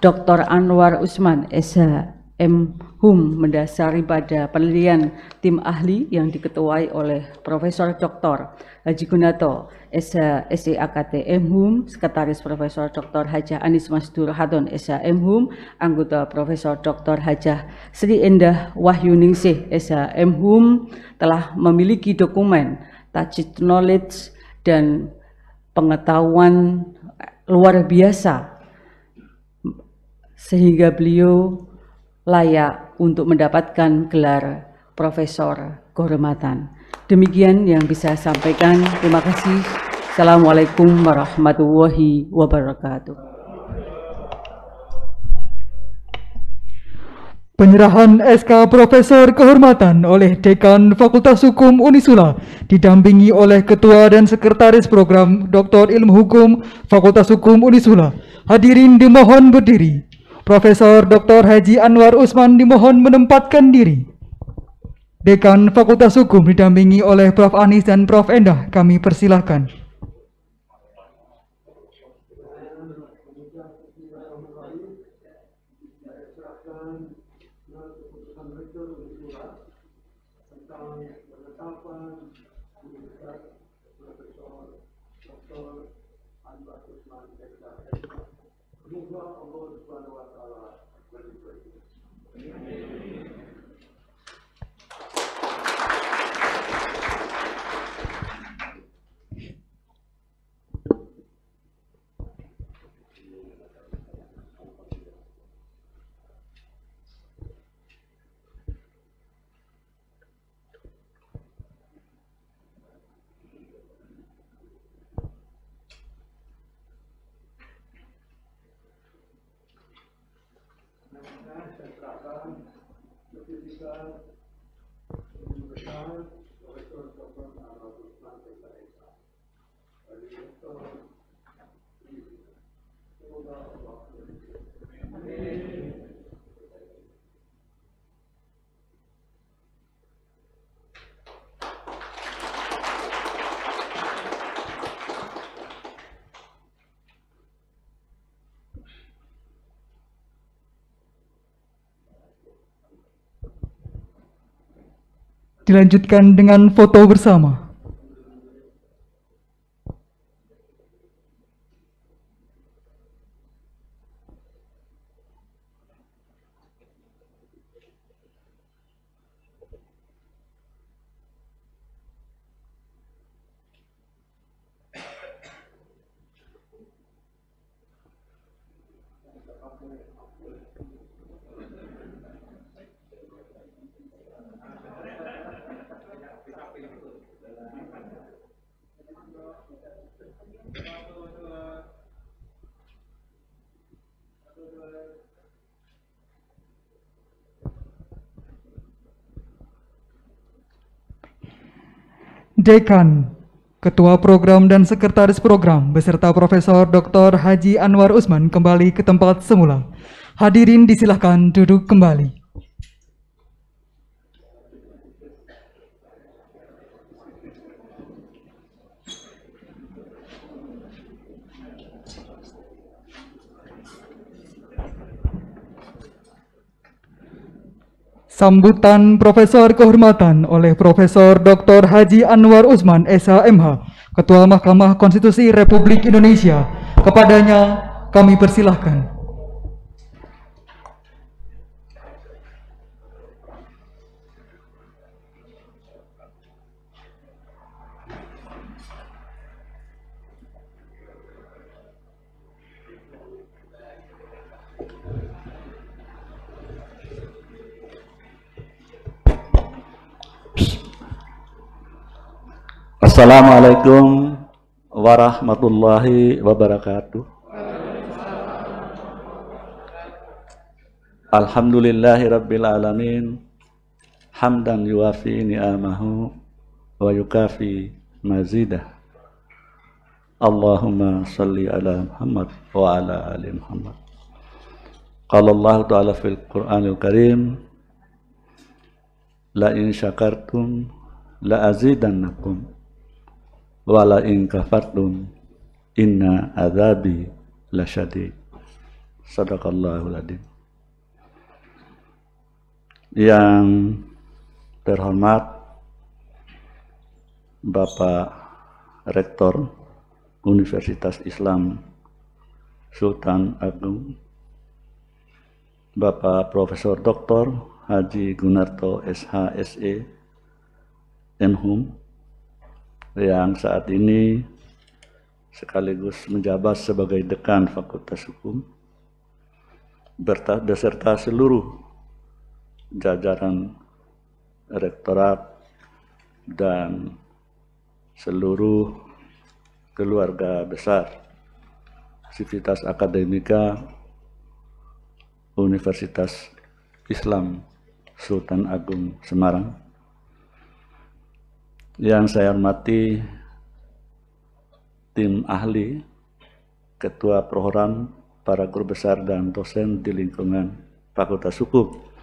Dr. Anwar Usman, SHM HUM, mendasari pada penelitian tim ahli yang diketuai oleh Profesor Dr. Haji Gunato, SEAKT MHUM, Sekretaris Profesor Dr. Hajah Anis Masdur Hadon, SHM HUM, anggota Profesor Dr. Hajah Sri Endah Wahyuningsih, SHM HUM, telah memiliki dokumen tacit knowledge dan pengetahuan luar biasa sehingga beliau layak untuk mendapatkan gelar Profesor Kehormatan. Demikian yang bisa saya sampaikan. Terima kasih. Assalamualaikum warahmatullahi wabarakatuh. Penyerahan SK Profesor Kehormatan oleh Dekan Fakultas Hukum Unisula didampingi oleh Ketua dan Sekretaris Program Dr. Ilmu Hukum Fakultas Hukum Unisula. Hadirin dimohon berdiri. Profesor Dr. Haji Anwar Usman dimohon menempatkan diri. Dekan Fakultas Hukum didampingi oleh Prof. Anis dan Prof. Endah, kami persilahkan. Dilanjutkan dengan foto bersama. Dekan, Ketua Program dan Sekretaris Program beserta Profesor Dr. Haji Anwar Usman kembali ke tempat semula. Hadirin disilahkan duduk kembali. Sambutan Profesor Kehormatan oleh Profesor Dr. Haji Anwar Usman, SHMH, Ketua Mahkamah Konstitusi Republik Indonesia. Kepadanya kami persilahkan. Assalamualaikum warahmatullahi wabarakatuh. Alhamdulillahi Rabbil Alamin, hamdan yuafi ni'amahu wa yukafi mazidah. Allahumma salli ala Muhammad wa ala ali Muhammad. Qala Allah Ta'ala fil Qur'anil Karim, la in syakartum la azidannakum wa la in kafartum inna azabi lasyadid. Sadaqallahul adzim. Yang terhormat Bapak Rektor Universitas Islam Sultan Agung, Bapak Profesor Dr. Haji Gunarto SH.SE MHum, yang saat ini sekaligus menjabat sebagai Dekan Fakultas Hukum, beserta seluruh jajaran rektorat dan seluruh keluarga besar Sivitas Akademika Universitas Islam Sultan Agung Semarang. Yang saya hormati tim ahli, ketua program, para guru besar dan dosen di lingkungan Fakultas Hukum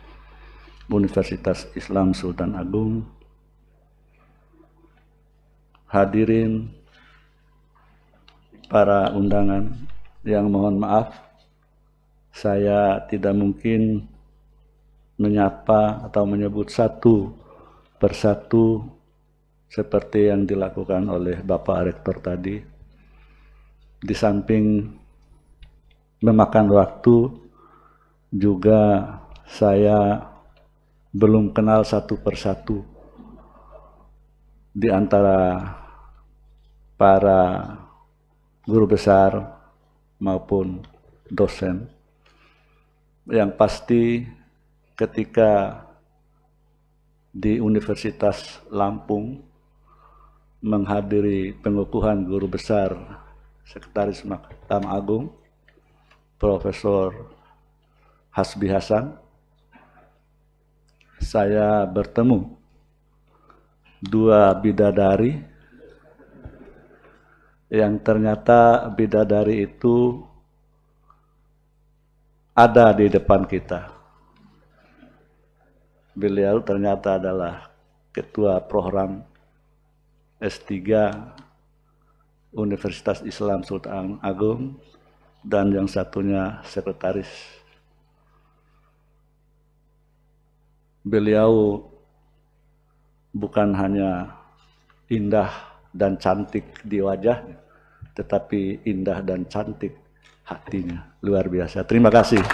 Universitas Islam Sultan Agung, hadirin para undangan yang mohon maaf saya tidak mungkin menyapa atau menyebut satu persatu seperti yang dilakukan oleh Bapak Rektor tadi. Di samping memakan waktu, juga saya belum kenal satu persatu di antara para guru besar maupun dosen. Yang pasti ketika di Universitas Lampung menghadiri pengukuhan guru besar Sekretaris Mahkamah Agung Profesor Hasbi Hasan, saya bertemu dua bidadari yang ternyata bidadari itu ada di depan kita. Beliau ternyata adalah ketua program S3 Universitas Islam Sultan Agung dan yang satunya sekretaris. Beliau bukan hanya indah dan cantik di wajahnya, tetapi indah dan cantik hatinya. Luar biasa. Terima kasih.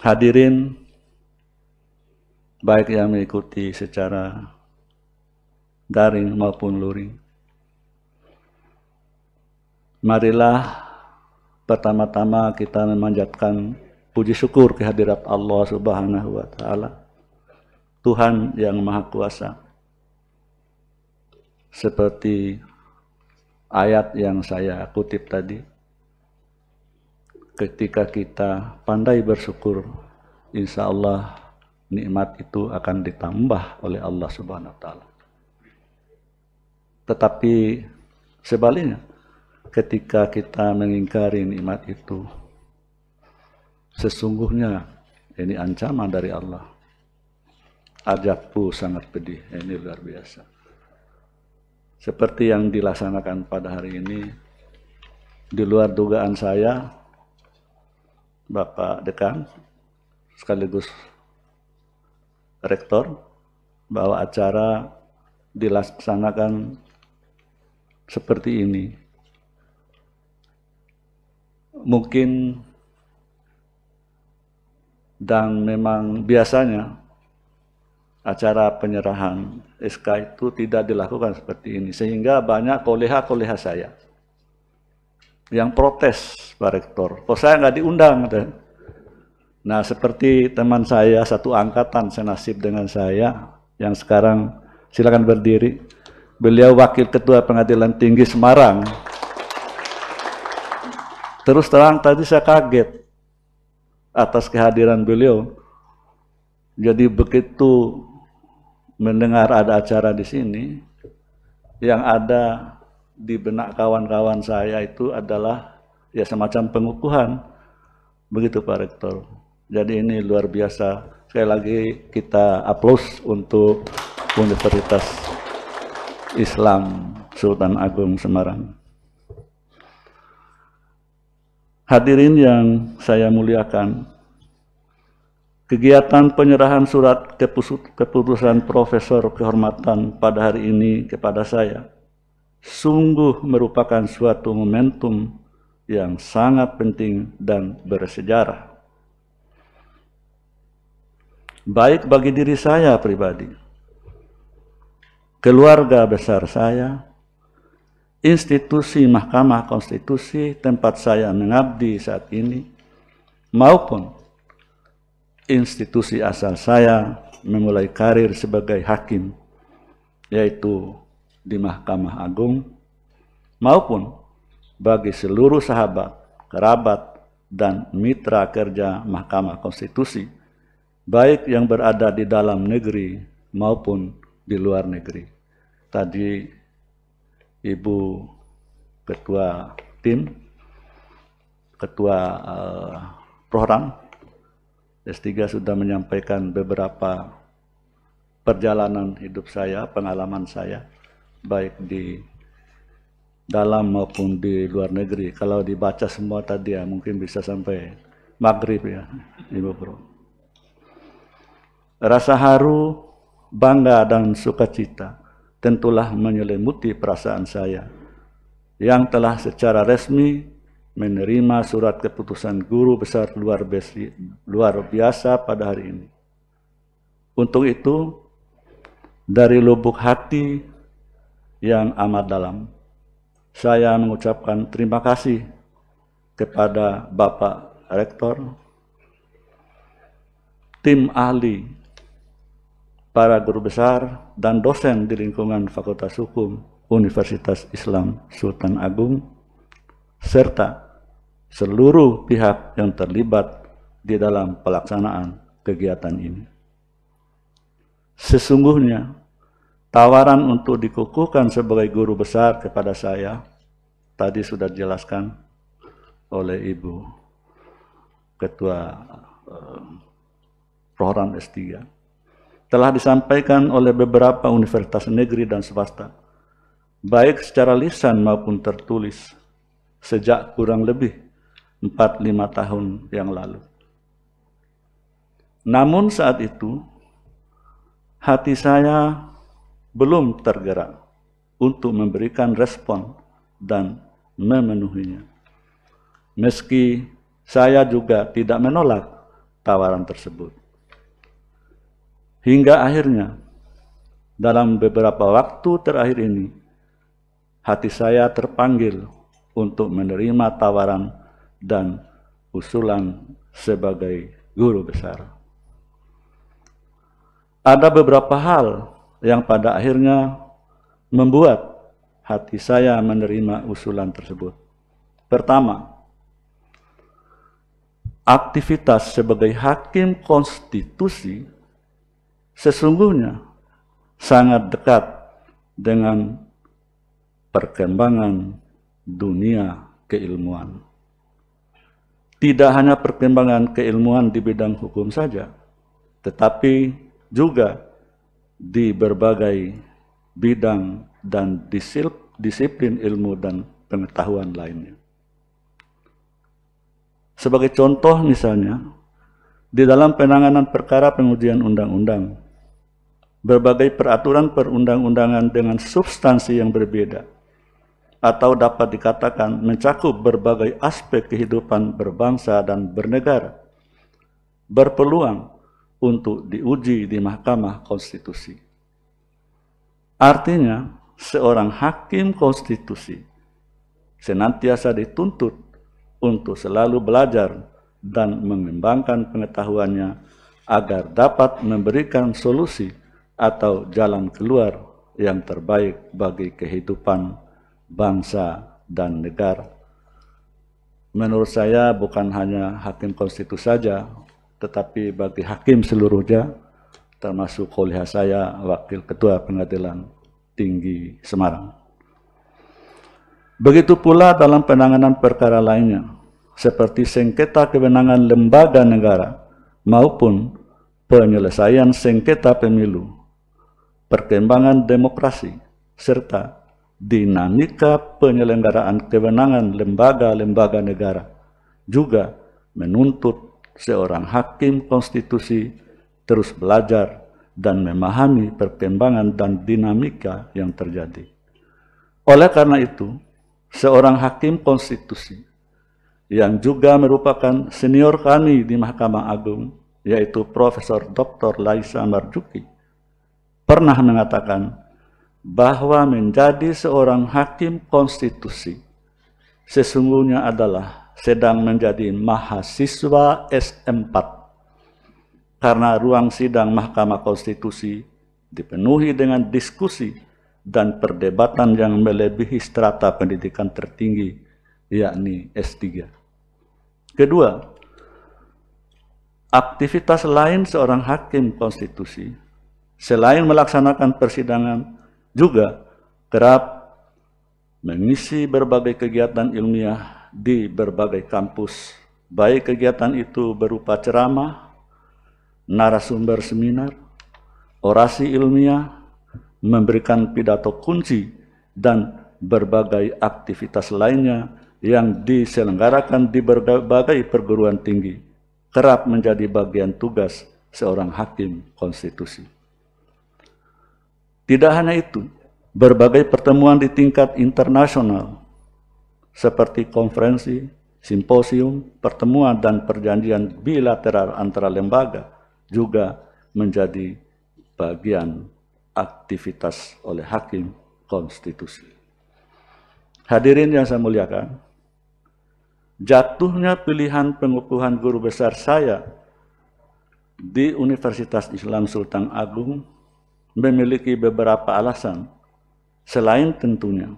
Hadirin, baik yang mengikuti secara daring maupun luring, marilah pertama-tama kita memanjatkan puji syukur kehadirat Allah Subhanahu wa Ta'ala, Tuhan yang Maha Kuasa. Seperti ayat yang saya kutip tadi, ketika kita pandai bersyukur, insya Allah nikmat itu akan ditambah oleh Allah Subhanahu wa Ta'ala. Tetapi sebaliknya, ketika kita mengingkari nikmat itu, sesungguhnya ini ancaman dari Allah. Azabku sangat pedih. Ini luar biasa. Seperti yang dilaksanakan pada hari ini, di luar dugaan saya, Bapak Dekan sekaligus Rektor, bahwa acara dilaksanakan seperti ini. Mungkin dan memang biasanya acara penyerahan SK itu tidak dilakukan seperti ini, sehingga banyak koleha-koleha saya yang protes, Pak Rektor, kok saya nggak diundang. Nah, seperti teman saya satu angkatan senasib dengan saya yang sekarang, silakan berdiri, beliau Wakil Ketua Pengadilan Tinggi Semarang, Terus terang tadi saya kaget atas kehadiran beliau. Jadi begitu mendengar ada acara di sini, yang ada di benak kawan-kawan saya itu adalah ya semacam pengukuhan. Begitu Pak Rektor. Jadi ini luar biasa. Sekali lagi kita aplaus untuk Universitas Islam Sultan Agung Semarang. Hadirin yang saya muliakan, kegiatan penyerahan surat keputusan Profesor Kehormatan pada hari ini kepada saya sungguh merupakan suatu momentum yang sangat penting dan bersejarah. Baik bagi diri saya pribadi, keluarga besar saya, institusi Mahkamah Konstitusi tempat saya mengabdi saat ini, maupun institusi asal saya memulai karir sebagai hakim, yaitu di Mahkamah Agung, maupun bagi seluruh sahabat, kerabat, dan mitra kerja Mahkamah Konstitusi, baik yang berada di dalam negeri maupun di luar negeri. Tadi Ibu Ketua Tim, Ketua Program S3 sudah menyampaikan beberapa perjalanan hidup saya, pengalaman saya, baik di dalam maupun di luar negeri. Kalau dibaca semua tadi ya mungkin bisa sampai maghrib ya, Ibu Bro. Rasa haru, bangga dan sukacita tentulah menyelimuti perasaan saya yang telah secara resmi menerima surat keputusan guru besar luar biasa pada hari ini. Untuk itu, dari lubuk hati yang amat dalam, saya mengucapkan terima kasih kepada Bapak Rektor, tim ahli, para guru besar dan dosen di lingkungan Fakultas Hukum Universitas Islam Sultan Agung, serta seluruh pihak yang terlibat di dalam pelaksanaan kegiatan ini. Sesungguhnya, tawaran untuk dikukuhkan sebagai guru besar kepada saya, tadi sudah dijelaskan oleh Ibu Ketua Program S3, telah disampaikan oleh beberapa universitas negeri dan swasta, baik secara lisan maupun tertulis, sejak kurang lebih 4-5 tahun yang lalu. Namun saat itu, hati saya belum tergerak untuk memberikan respon dan memenuhinya. Meski saya juga tidak menolak tawaran tersebut. Hingga akhirnya, dalam beberapa waktu terakhir ini, hati saya terpanggil untuk menerima tawaran dan usulan sebagai guru besar. Ada beberapa hal yang pada akhirnya membuat hati saya menerima usulan tersebut. Pertama, aktivitas sebagai hakim konstitusi sesungguhnya sangat dekat dengan perkembangan dunia keilmuan. Tidak hanya perkembangan keilmuan di bidang hukum saja, tetapi juga di berbagai bidang dan disiplin ilmu dan pengetahuan lainnya. Sebagai contoh misalnya, di dalam penanganan perkara pengujian undang-undang, berbagai peraturan perundang-undangan dengan substansi yang berbeda, atau dapat dikatakan mencakup berbagai aspek kehidupan berbangsa dan bernegara, berpeluang untuk diuji di Mahkamah Konstitusi. Artinya, seorang hakim konstitusi senantiasa dituntut untuk selalu belajar dan mengembangkan pengetahuannya agar dapat memberikan solusi atau jalan keluar yang terbaik bagi kehidupan bangsa dan negara. menurut saya bukan hanya hakim konstitusi saja, tetapi bagi hakim seluruhnya, termasuk kolega saya, Wakil Ketua Pengadilan Tinggi Semarang. Begitu pula dalam penanganan perkara lainnya, seperti sengketa kewenangan lembaga negara maupun penyelesaian sengketa pemilu, perkembangan demokrasi, serta dinamika penyelenggaraan kewenangan lembaga-lembaga negara juga menuntut seorang hakim konstitusi terus belajar dan memahami perkembangan dan dinamika yang terjadi. Oleh karena itu, seorang hakim konstitusi yang juga merupakan senior kami di Mahkamah Agung, yaitu Profesor Dr. Laisa Marzuki, pernah mengatakan bahwa menjadi seorang hakim konstitusi sesungguhnya adalah sedang menjadi mahasiswa S4, karena ruang sidang Mahkamah Konstitusi dipenuhi dengan diskusi dan perdebatan yang melebihi strata pendidikan tertinggi, yakni S3. Kedua, aktivitas lain seorang hakim konstitusi selain melaksanakan persidangan juga kerap mengisi berbagai kegiatan ilmiah di berbagai kampus, baik kegiatan itu berupa ceramah, narasumber seminar, orasi ilmiah, memberikan pidato kunci, dan berbagai aktivitas lainnya yang diselenggarakan di berbagai perguruan tinggi, kerap menjadi bagian tugas seorang hakim konstitusi. Tidak hanya itu, berbagai pertemuan di tingkat internasional seperti konferensi, simposium, pertemuan, dan perjanjian bilateral antara lembaga juga menjadi bagian aktivitas oleh hakim konstitusi. Hadirin yang saya muliakan, jatuhnya pilihan pengukuhan guru besar saya di Universitas Islam Sultan Agung memiliki beberapa alasan, selain tentunya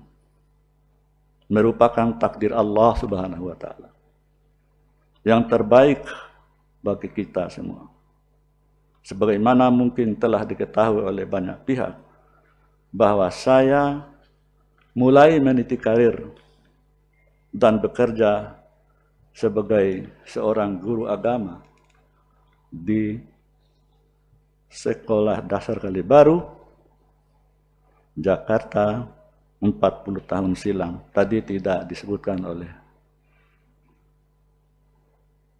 merupakan takdir Allah Subhanahu wa Ta'ala yang terbaik bagi kita semua. Sebagaimana mungkin telah diketahui oleh banyak pihak, bahwa saya mulai meniti karir dan bekerja sebagai seorang guru agama di Sekolah Dasar Kalibaru, Jakarta 40 tahun silam. Tadi tidak disebutkan oleh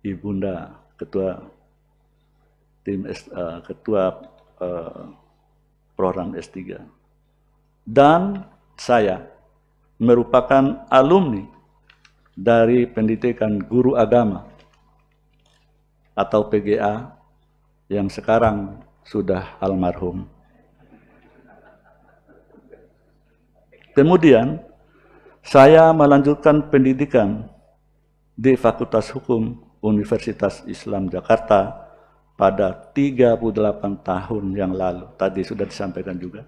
Ibunda Ketua program S3. Dan saya merupakan alumni dari pendidikan guru agama atau PGA yang sekarang sudah almarhum. Kemudian saya melanjutkan pendidikan di Fakultas Hukum Universitas Islam Jakarta pada 38 tahun yang lalu. Tadi sudah disampaikan juga.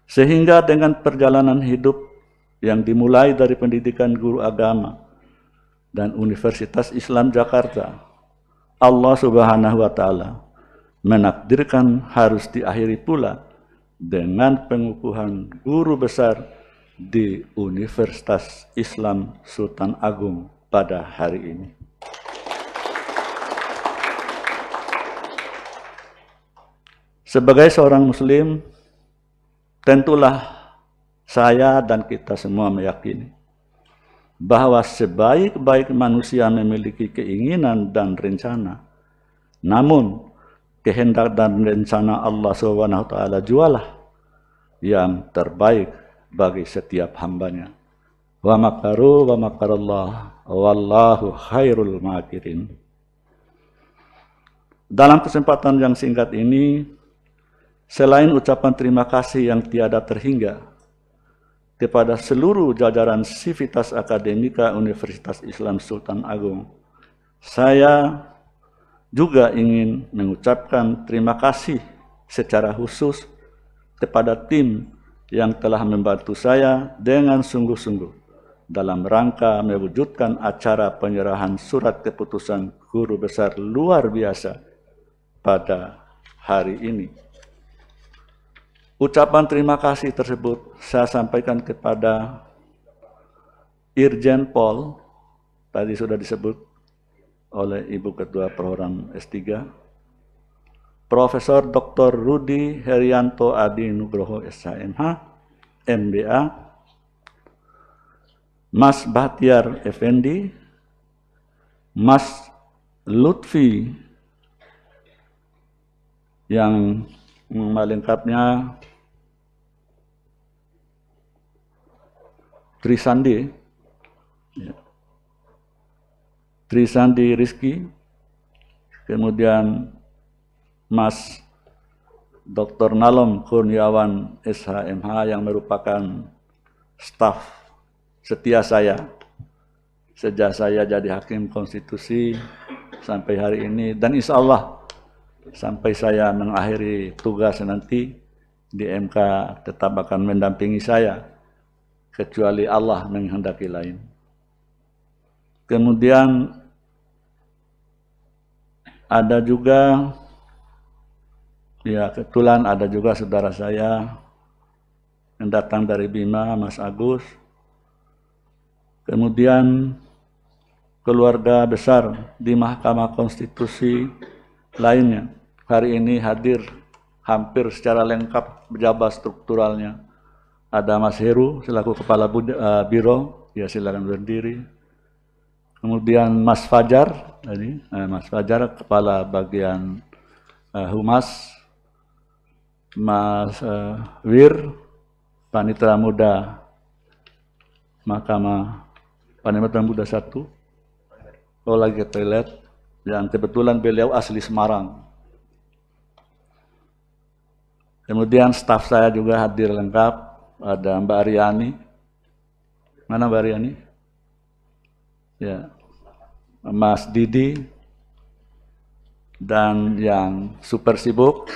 Sehingga dengan perjalanan hidup yang dimulai dari pendidikan guru agama dan Universitas Islam Jakarta, Allah Subhanahu wa Ta'ala menakdirkan harus diakhiri pula dengan pengukuhan guru besar di Universitas Islam Sultan Agung pada hari ini. Sebagai seorang Muslim, tentulah saya dan kita semua meyakini bahwa sebaik-baik manusia memiliki keinginan dan rencana, namun kehendak dan rencana Allah SWT jualah yang terbaik bagi setiap hambanya. Wa makaru wa makarallah wallahu khairul makirin. Dalam kesempatan yang singkat ini, selain ucapan terima kasih yang tiada terhingga kepada seluruh jajaran Sivitas Akademika Universitas Islam Sultan Agung, saya juga ingin mengucapkan terima kasih secara khusus kepada tim yang telah membantu saya dengan sungguh-sungguh dalam rangka mewujudkan acara penyerahan surat keputusan guru besar luar biasa pada hari ini. Ucapan terima kasih tersebut saya sampaikan kepada Irjen Pol, tadi sudah disebut oleh Ibu Ketua Program S3, Profesor Dr. Rudi Herianto Adi Nugroho SHMH, MBA, Mas Bahtiar Effendi, Mas Lutfi, yang melengkapnya Trisandi, Trisandi Rizky, kemudian Mas Dr. Nalom Kurniawan SHMH yang merupakan staf setia saya sejak saya jadi hakim konstitusi sampai hari ini, dan insya Allah sampai saya mengakhiri tugas nanti di MK tetap akan mendampingi saya kecuali Allah menghendaki lain. Kemudian ada juga, ya kebetulan ada juga saudara saya yang datang dari Bima, Mas Agus. Kemudian keluarga besar di Mahkamah Konstitusi lainnya hari ini hadir hampir secara lengkap pejabat strukturalnya. Ada Mas Heru selaku Kepala Biro, ya silakan berdiri. Kemudian Mas Fajar, tadi Mas Fajar Kepala Bagian Humas, Mas Wir, Panitera Muda Mahkamah Panitera Muda 1, oh lagi ke toilet, yang kebetulan beliau asli Semarang. Kemudian staf saya juga hadir lengkap, ada Mbak Aryani. Mana Mbak Aryani? Ya, Mas Didi, dan yang super sibuk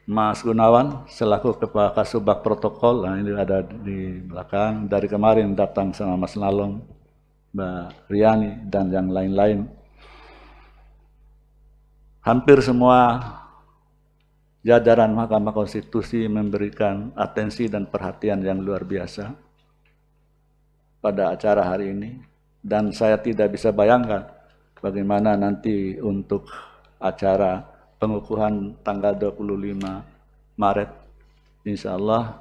Mas Gunawan selaku Kepala Kasubag Protokol. Nah, ini ada di belakang, dari kemarin datang sama Mas Nalom, Mbak Riani, dan yang lain-lain. Hampir semua jajaran Mahkamah Konstitusi memberikan atensi dan perhatian yang luar biasa pada acara hari ini, dan saya tidak bisa bayangkan bagaimana nanti untuk acara pengukuhan tanggal 25 Maret, insya Allah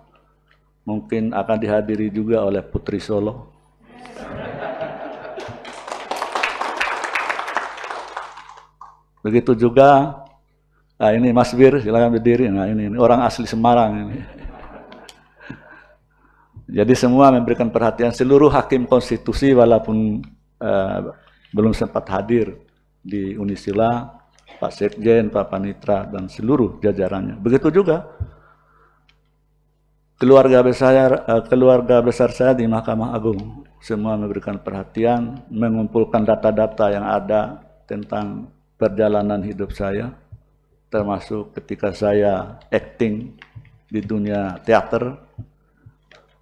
mungkin akan dihadiri juga oleh Putri Solo. Begitu juga, nah ini Mas Bir, silakan berdiri. Nah ini orang asli Semarang ini. Jadi semua memberikan perhatian, seluruh hakim konstitusi walaupun belum sempat hadir di Unisila, Pak Sekjen, Pak Panitra, dan seluruh jajarannya. Begitu juga keluarga besar saya di Mahkamah Agung, semua memberikan perhatian, mengumpulkan data-data yang ada tentang perjalanan hidup saya, termasuk ketika saya acting di dunia teater,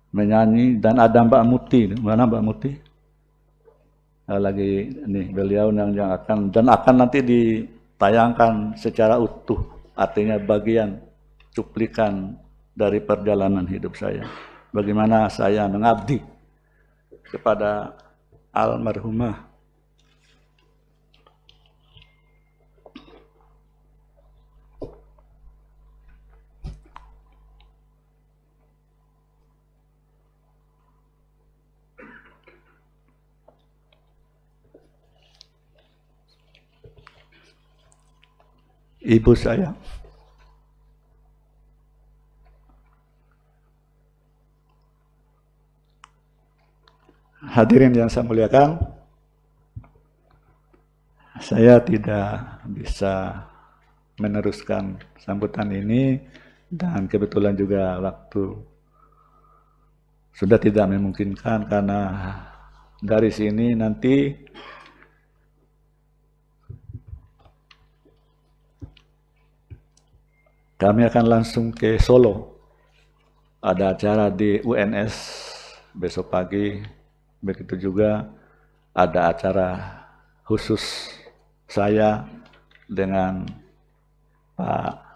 menyanyi, dan ada Mbak Muti. Mana Mbak Muti? Lagi nih beliau yang akan nanti ditayangkan secara utuh, artinya bagian cuplikan dari perjalanan hidup saya, bagaimana saya mengabdi kepada almarhumah ibu saya. Hadirin yang saya muliakan, saya tidak bisa meneruskan sambutan ini, dan kebetulan juga waktu sudah tidak memungkinkan, karena dari sini nanti kami akan langsung ke Solo. Ada acara di UNS besok pagi Begitu juga ada acara khusus saya dengan Pak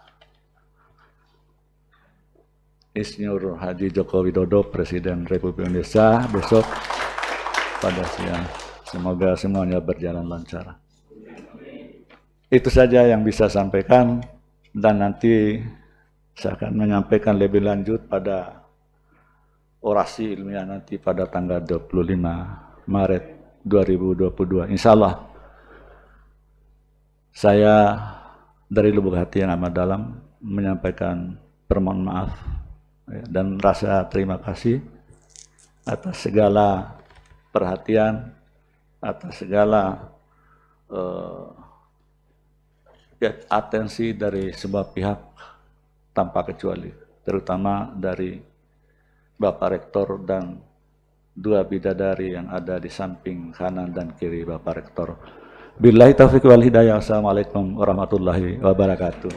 Insinyur Haji Joko Widodo, Presiden Republik Indonesia, besok pada siang. Semoga semuanya berjalan lancar. Itu saja yang bisa sampaikan, dan nanti saya akan menyampaikan lebih lanjut pada orasi ilmiah nanti pada tanggal 25 Maret 2022. Insya Allah saya dari lubuk hati yang amat dalam menyampaikan permohonan maaf dan rasa terima kasih atas segala perhatian, atas segala atensi dari semua pihak tanpa kecuali, terutama dari Bapak Rektor dan dua bidadari yang ada di samping kanan dan kiri Bapak Rektor. Billahi taufiq wal hidayah. Assalamualaikum warahmatullahi wabarakatuh.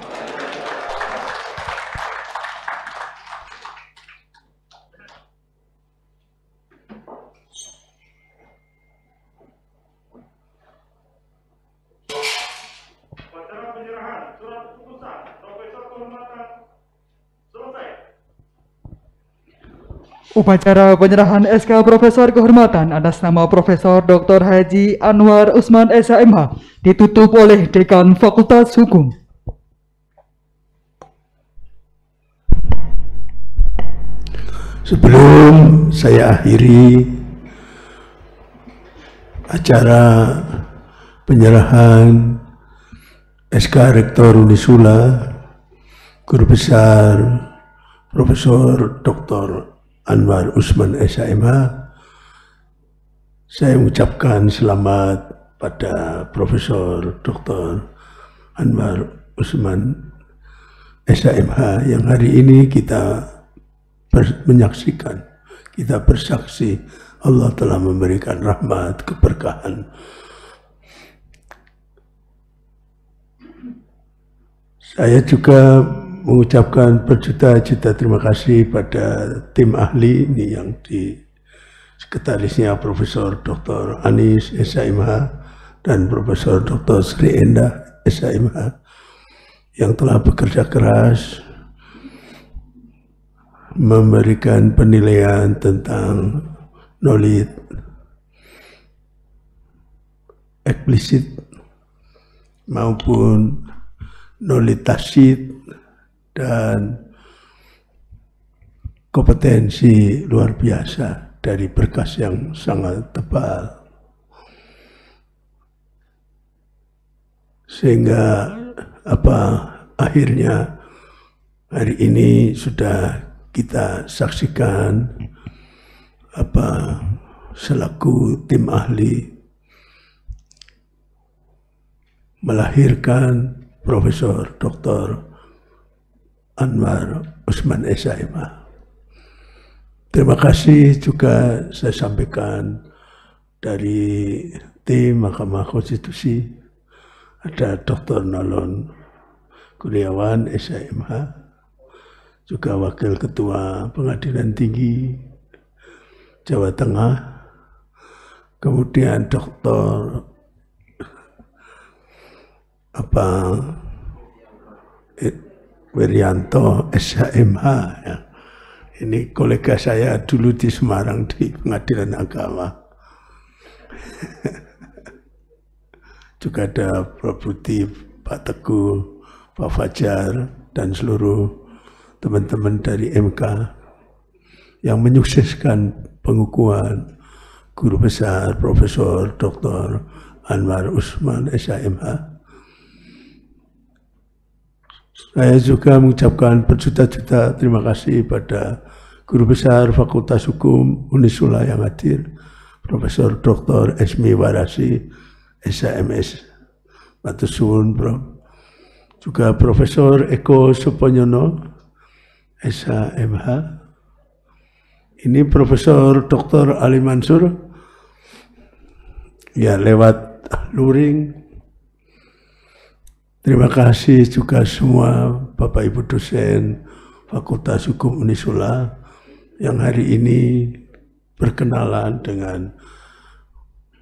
Upacara penyerahan SK Profesor Kehormatan atas nama Profesor Dr. Haji Anwar Usman SHMH ditutup oleh Dekan Fakultas Hukum. Sebelum saya akhiri acara penyerahan SK Rektor Unisula, Guru Besar Profesor Dr. Anwar Usman SHMH, saya mengucapkan selamat pada Profesor Dr. Anwar Usman SHMH yang hari ini kita menyaksikan, kita bersaksi Allah telah memberikan rahmat, keberkahan. Saya juga mengucapkan berjuta-juta terima kasih pada tim ahli ini yang di sekretarisnya Profesor Dr. Anis SHMH dan Profesor Dr. Sri Endah SHMH yang telah bekerja keras memberikan penilaian tentang knowledge eksplisit maupun knowledge tacit dan kompetensi luar biasa dari berkas yang sangat tebal, sehingga akhirnya hari ini sudah kita saksikan selaku tim ahli melahirkan Profesor Dr. Anwar Usman SHMH. Terima kasih juga saya sampaikan dari tim Mahkamah Konstitusi, ada Dr. Nalon Kurniawan SHMH, juga Wakil Ketua Pengadilan Tinggi Jawa Tengah, kemudian Dr. Wiryanto SHMH, ya. Ini kolega saya dulu di Semarang di Pengadilan Agama. Juga ada Prof. Budi, Pak Teguh, Pak Fajar, dan seluruh teman-teman dari MK yang menyukseskan pengukuhan Guru Besar Profesor Dr. Anwar Usman SHMH. Saya juga mengucapkan berjuta-juta terima kasih pada Guru Besar Fakultas Hukum Unisula yang hadir, Profesor Dr. Esmi Warasi, SHMS, Matur suwun, Prof. Juga Profesor Eko Suponyono, SHMH. Ini Profesor Dr. Ali Mansur, ya lewat luring. Terima kasih juga semua Bapak Ibu dosen Fakultas Hukum Unisula yang hari ini berkenalan dengan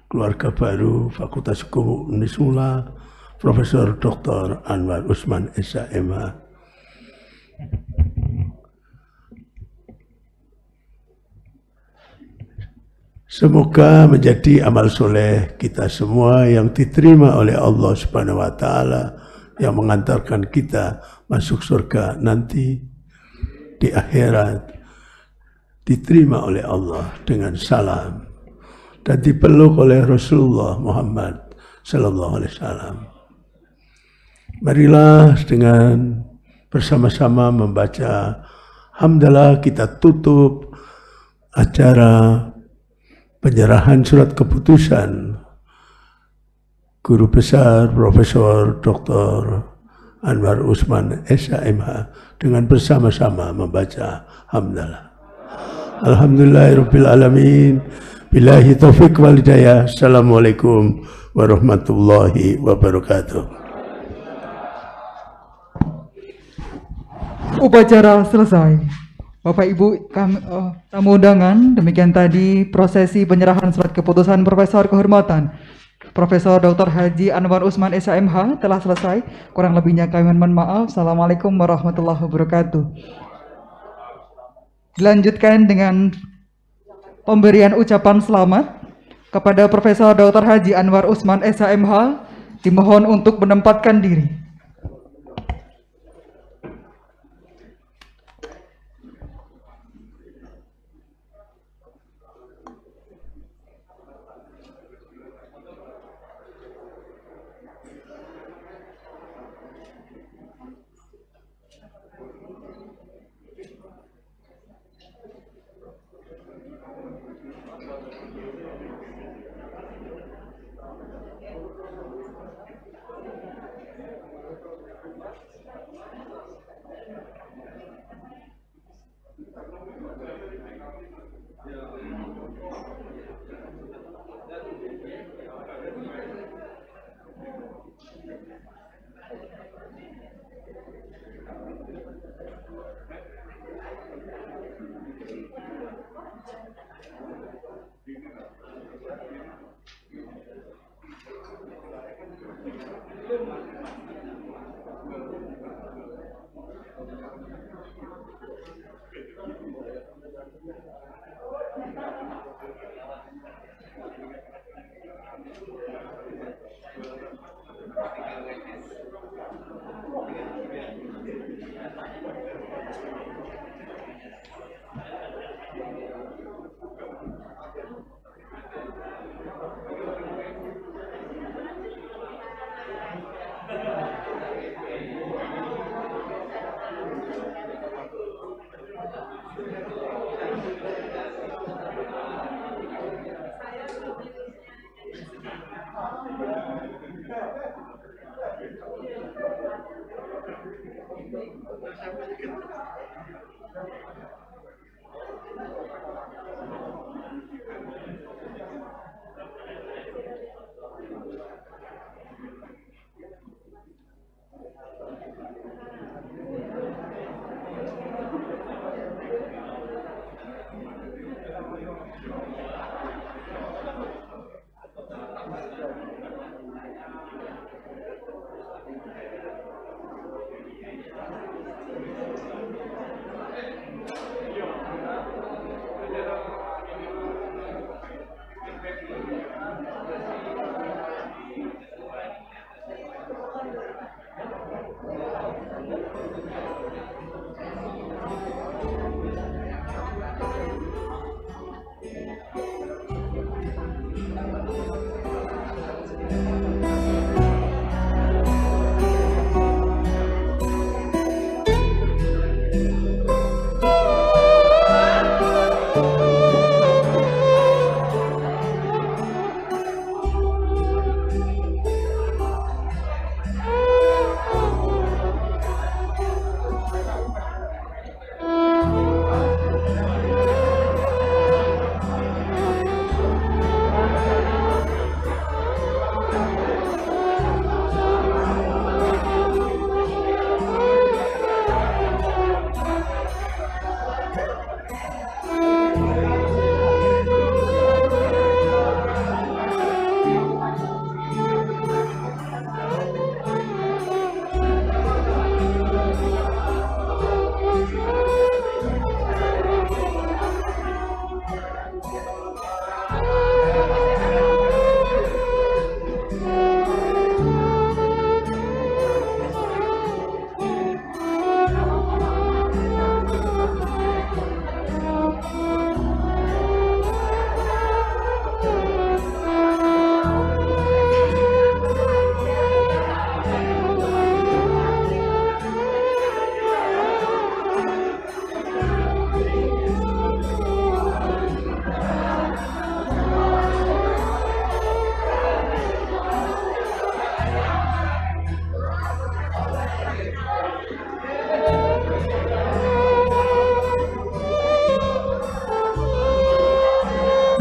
keluarga baru Fakultas Hukum Unisula, Profesor Dr. Anwar Usman SHMH. Semoga menjadi amal soleh kita semua yang diterima oleh Allah Subhanahu wa Ta'ala, yang mengantarkan kita masuk surga nanti di akhirat, diterima oleh Allah dengan salam dan dipeluk oleh Rasulullah Muhammad Sallallahu Alaihi Wasallam. Marilah dengan bersama-sama membaca hamdalah kita tutup acara penyerahan surat keputusan Guru Besar Profesor Dr. Anwar Usman SHMH dengan bersama-sama membaca hamdalah. Alhamdulillahirabbil alamin. Billahi taufik wal hidayah. Assalamualaikum warahmatullahi wabarakatuh. Upacara selesai. Bapak Ibu tamu undangan, demikian tadi prosesi penyerahan surat keputusan Profesor Kehormatan Profesor Dr. Haji Anwar Usman SHMH telah selesai. Kurang lebihnya kami mohon maaf. Assalamualaikum warahmatullahi wabarakatuh. Dilanjutkan dengan pemberian ucapan selamat kepada Profesor Dr. Haji Anwar Usman SHMH. Dimohon untuk menempatkan diri.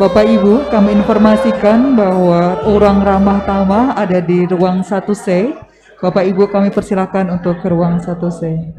Bapak Ibu, kami informasikan bahwa orang ramah tamah ada di ruang 1C. Bapak Ibu, kami persilakan untuk ke ruang 1C.